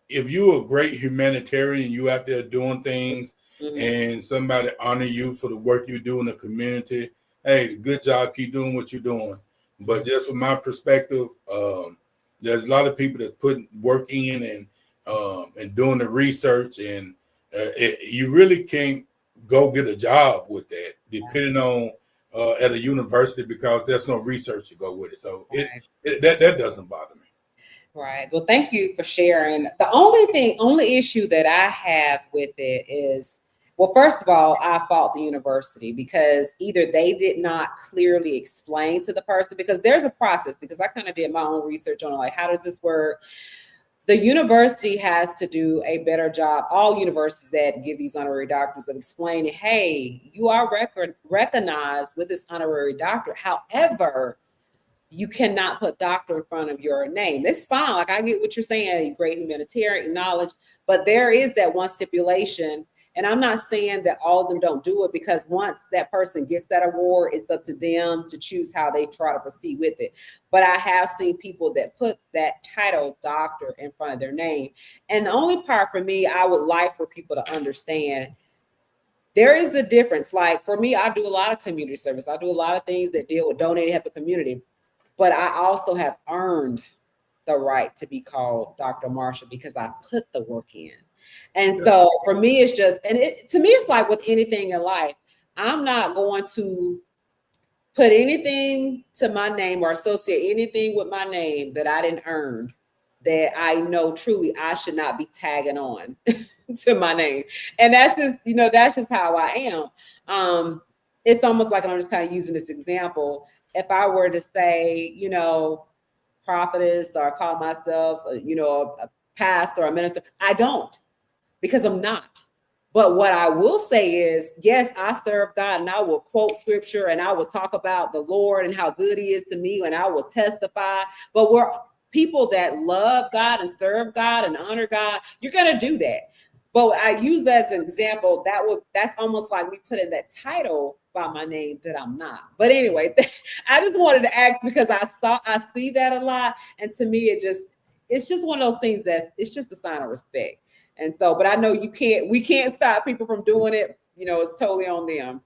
if you're a great humanitarian, you out there doing things, and somebody honor you for the work you do in the community, hey, good job, keep doing what you're doing. But just from my perspective, there's a lot of people that put work in and doing the research, and you really can't go get a job with that, depending on at a university, because there's no research to go with it. So that doesn't bother me.
Right. Well, thank you for sharing. The only issue that I have with it is, well, first of all, I fault the university, because either they did not clearly explain to the person, because there's a process, because I kind of did my own research on like, how does this work? The university has to do a better job, all universities that give these honorary doctors, of explaining, hey, you are recognized with this honorary doctorate. However, you cannot put doctor in front of your name. It's fine. Like, I get what you're saying, great humanitarian knowledge, but there is that one stipulation. And I'm not saying that all of them don't do it, because once that person gets that award, it's up to them to choose how they try to proceed with it. But I have seen people that put that title doctor in front of their name. And the only part for me, I would like for people to understand, there is the difference. Like, for me, I do a lot of community service. I do a lot of things that deal with donating, help the community. But I also have earned the right to be called Dr. Marshall because I put the work in. And so for me, it's just, and it to me, it's like with anything in life, I'm not going to put anything to my name or associate anything with my name that I didn't earn, that I know truly I should not be tagging on to my name. And that's just, that's just how I am. It's almost like, and I'm just kind of using this example. If I were to say, prophetess, or call myself, a pastor or a minister, I don't, because I'm not. But what I will say is, yes, I serve God, and I will quote scripture, and I will talk about the Lord and how good he is to me, and I will testify. But we're people that love God and serve God and honor God. You're going to do that. But I use as an example, that's almost like me putting that title by my name that I'm not. But anyway, I just wanted to ask, because I see that a lot. And to me, it's just one of those things that it's just a sign of respect. And so, but I know we can't stop people from doing it. It's totally on them.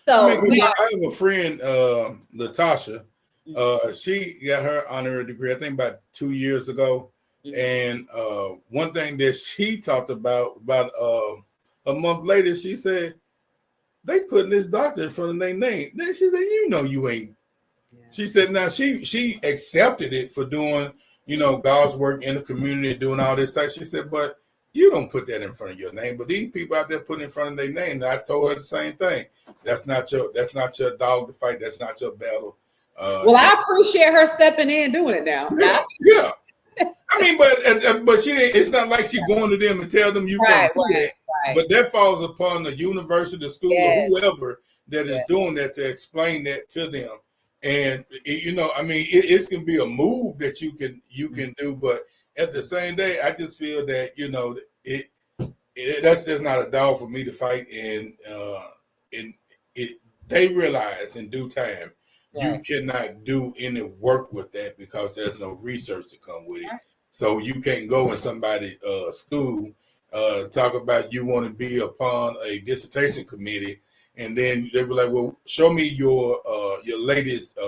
So
I have a friend, Latasha. She got her honorary degree, I think, about 2 years ago. And one thing that she talked about a month later, she said, they putting this doctor in front of their name. Then she said, you ain't. Yeah. She said, now she accepted it for doing, God's work in the community, doing all this stuff. She said, but you don't put that in front of your name. But these people out there putting in front of their name, I told her the same thing. That's not your dog to fight. That's not your battle.
I appreciate her stepping in and doing it now.
Yeah. I mean, but she didn't. It's not like she's going to them and tell them you can't do that. Right. But that falls upon the university, the school, or whoever that is doing that to explain that to them. And I mean, it can be a move that you can do, but at the same day, I just feel that that's just not a dog for me to fight. And they realize in due time. Right. You cannot do any work with that because there's no research to come with it. Right. So you can't go in somebody's school, talk about you want to be upon a dissertation committee, and then they were like, "Well, show me your latest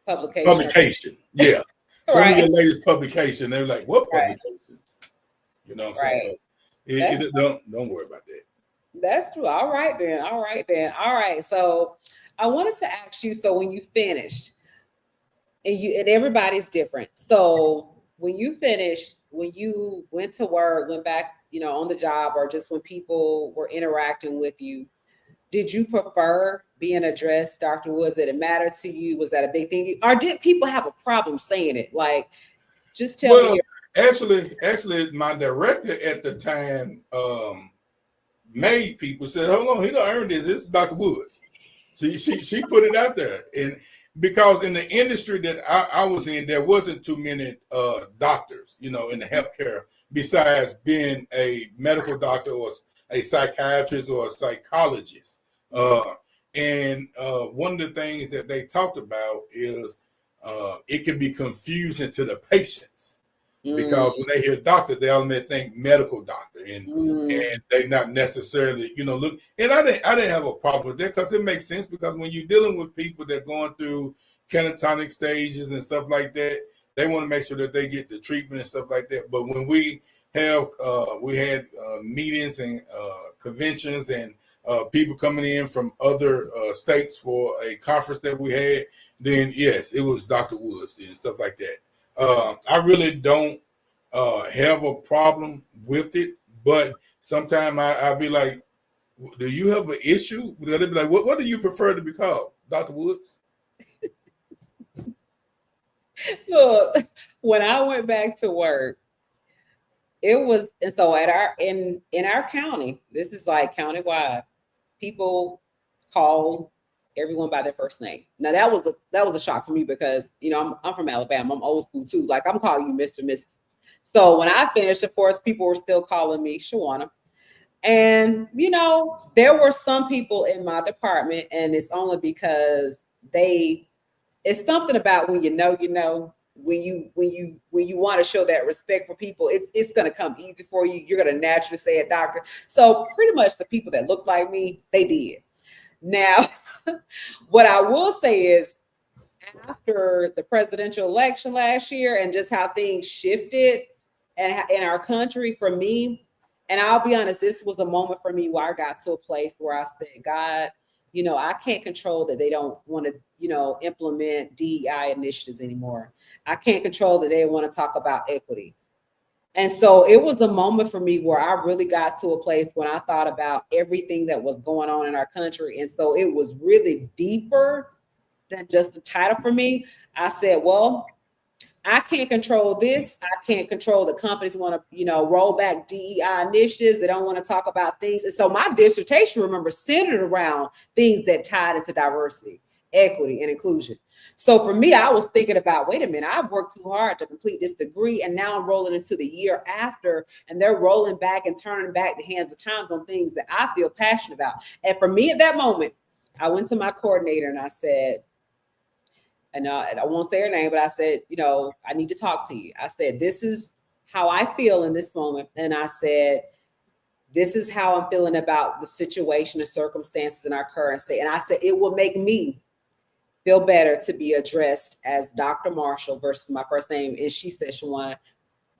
publication." Yeah, show me your latest publication. They were like, "What publication?" You know what I'm saying? So don't worry about that.
That's true. All right then. All right. So I wanted to ask you, so when you finished, and everybody's different. So when you finished, when you went to work, went back, on the job, or just when people were interacting with you, did you prefer being addressed Dr. Woods? Did it matter to you? Was that a big thing? Or did people have a problem saying it? Like, just tell me.
Actually, my director at the time made people say, "Hold on, he don't earn this. This is Dr. Woods." She put it out there, and because in the industry that I was in, there wasn't too many doctors, in the healthcare, besides being a medical doctor or a psychiatrist or a psychologist. And one of the things that they talked about is it can be confusing to the patients. Because when they hear doctor, they automatically think medical doctor, and they not necessarily, look. And I didn't have a problem with that because it makes sense, because when you're dealing with people that are going through catatonic stages and stuff like that, they want to make sure that they get the treatment and stuff like that. But when we had meetings and conventions and people coming in from other states for a conference that we had, then yes, it was Dr. Woods and stuff like that. I really don't have a problem with it, but sometimes I'll be like, do you have an issue? They'll be like, what do you prefer to be called? Dr. Woods?
Look, when I went back to work, it was, and so in our county, this is like countywide, people call everyone by their first name. Now that was a shock for me because I'm from Alabama. I'm old school too. Like I'm calling you Mr. Mrs. So when I finished, of course, people were still calling me Shawania. And there were some people in my department, and it's only because it's something about when when you want to show that respect for people, it's going to come easy for you. You're going to naturally say a doctor. So pretty much the people that look like me, they did. Now, what I will say is after the presidential election last year and just how things shifted and in our country for me, and I'll be honest, this was a moment for me where I got to a place where I said, God, I can't control that they don't want to, implement DEI initiatives anymore. I can't control that they want to talk about equity. And so it was a moment for me where I really got to a place when I thought about everything that was going on in our country. And so it was really deeper than just the title for me. I said, well, I can't control this. I can't control the companies want to, roll back DEI initiatives. They don't want to talk about things. And so my dissertation, remember, centered around things that tied into diversity, equity, and inclusion. So for me, I was thinking about, wait a minute, I've worked too hard to complete this degree, and now I'm rolling into the year after, and they're rolling back and turning back the hands of times on things that I feel passionate about. And for me at that moment, I went to my coordinator and I said, and I won't say her name, but I said, I need to talk to you. I said, this is how I feel in this moment. And I said, this is how I'm feeling about the situation and circumstances in our current state. And I said, it will make me feel better to be addressed as Dr. Marshall versus my first name. And she said, Shawania,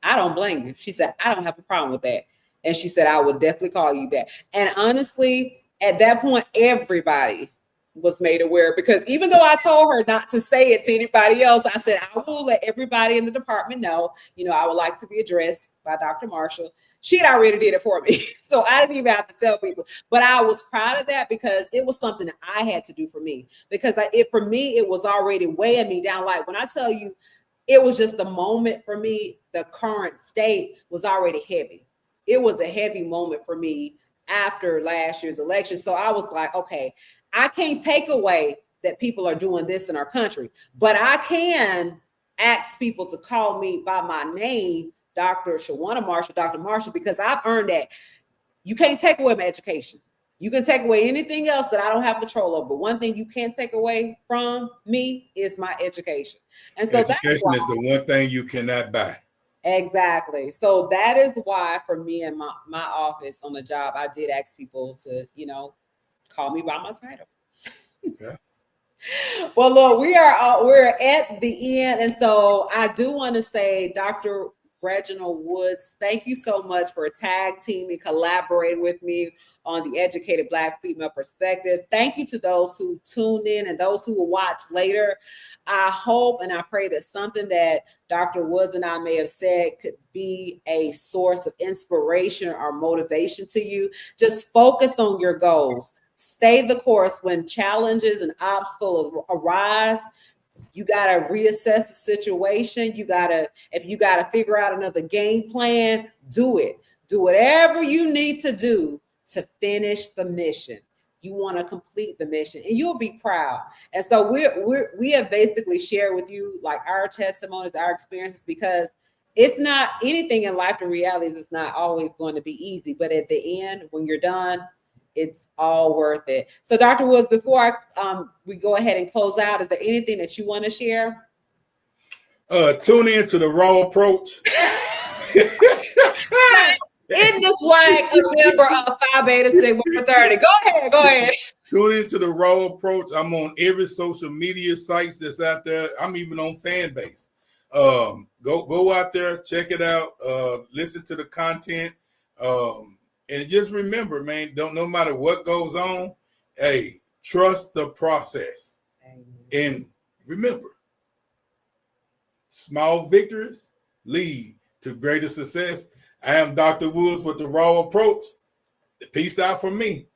I don't blame you. She said, I don't have a problem with that. And she said, I would definitely call you that. And honestly, at that point, everybody was made aware, because even though I told her not to say it to anybody else, I said, I will let everybody in the department know, I would like to be addressed by Dr. Marshall. She had already did it for me. So I didn't even have to tell people, but I was proud of that because it was something that I had to do for me, because for me, it was already weighing me down. Like when I tell you, it was just the moment for me, the current state was already heavy. It was a heavy moment for me after last year's election. So I was like, okay, I can't take away that people are doing this in our country, but I can ask people to call me by my name, Dr. Shawania Marshall, Dr. Marshall, because I've earned that. You can't take away my education. You can take away anything else that I don't have control over. But one thing you can't take away from me is my education. And so
education is the one thing you cannot buy.
Exactly. So that is why for me and my office on the job, I did ask people to, call me by my title.
Yeah.
Well, look, we're at the end, and so I do want to say, Dr. Reginald Woods, thank you so much for tag teaming, collaborating with me on the Educated Black Female Perspective. Thank you to those who tuned in and those who will watch later. I hope and I pray that something that Dr. Woods and I may have said could be a source of inspiration or motivation to you. Just focus on your goals. Stay the course. When challenges and obstacles arise, you got to reassess the situation. If you got to figure out another game plan, do it. Do whatever you need to do to finish the mission. You want to complete the mission and you'll be proud. And so we have basically shared with you like our testimonies, our experiences, because it's not anything in life. The reality is it's not always going to be easy, but at the end, when you're done, it's all worth it. So Dr. Woods, before we go ahead and close out, is there anything that you want to share?
Tune in to the Raw Approach.
Isn't this like a member of Phi Beta Sigma fraternity? Go ahead.
Tune into the Raw Approach. I'm on every social media sites that's out there. I'm even on Fanbase. Go out there, check it out, listen to the content. And just remember, man, no matter what goes on, hey, trust the process. Amen. And remember, small victories lead to greater success. I am Dr. Woods with the Raw Approach. Peace out from me.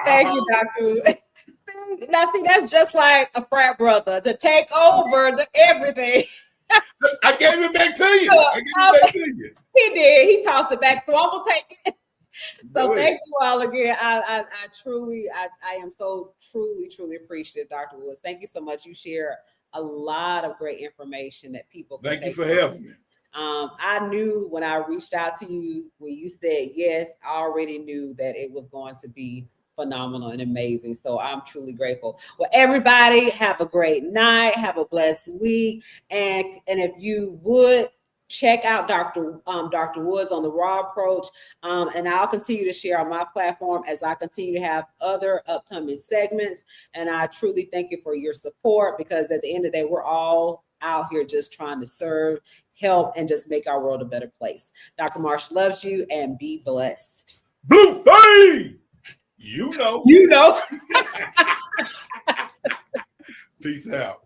Thank you, Dr. Woods. Now, see, that's just like a frat brother to take over everything.
I gave it back to you. He did.
He tossed it back. So I'm going to take it. So thank you all again. I truly, I am so truly appreciative, Dr. Woods. Thank you so much. You share a lot of great information that people can
Thank you
take
for having me.
I knew when I reached out to you, when you said yes, I already knew that it was going to be phenomenal and amazing. So I'm truly grateful. Well, everybody have a great night. Have a blessed week. And if you would check out Dr. Woods on the Raw Approach. And I'll continue to share on my platform as I continue to have other upcoming segments. And I truly thank you for your support, because at the end of the day, we're all out here just trying to serve, help, and just make our world a better place. Dr. Marsh loves you, and be blessed.
Blue Faye! You know.
You know.
Peace out.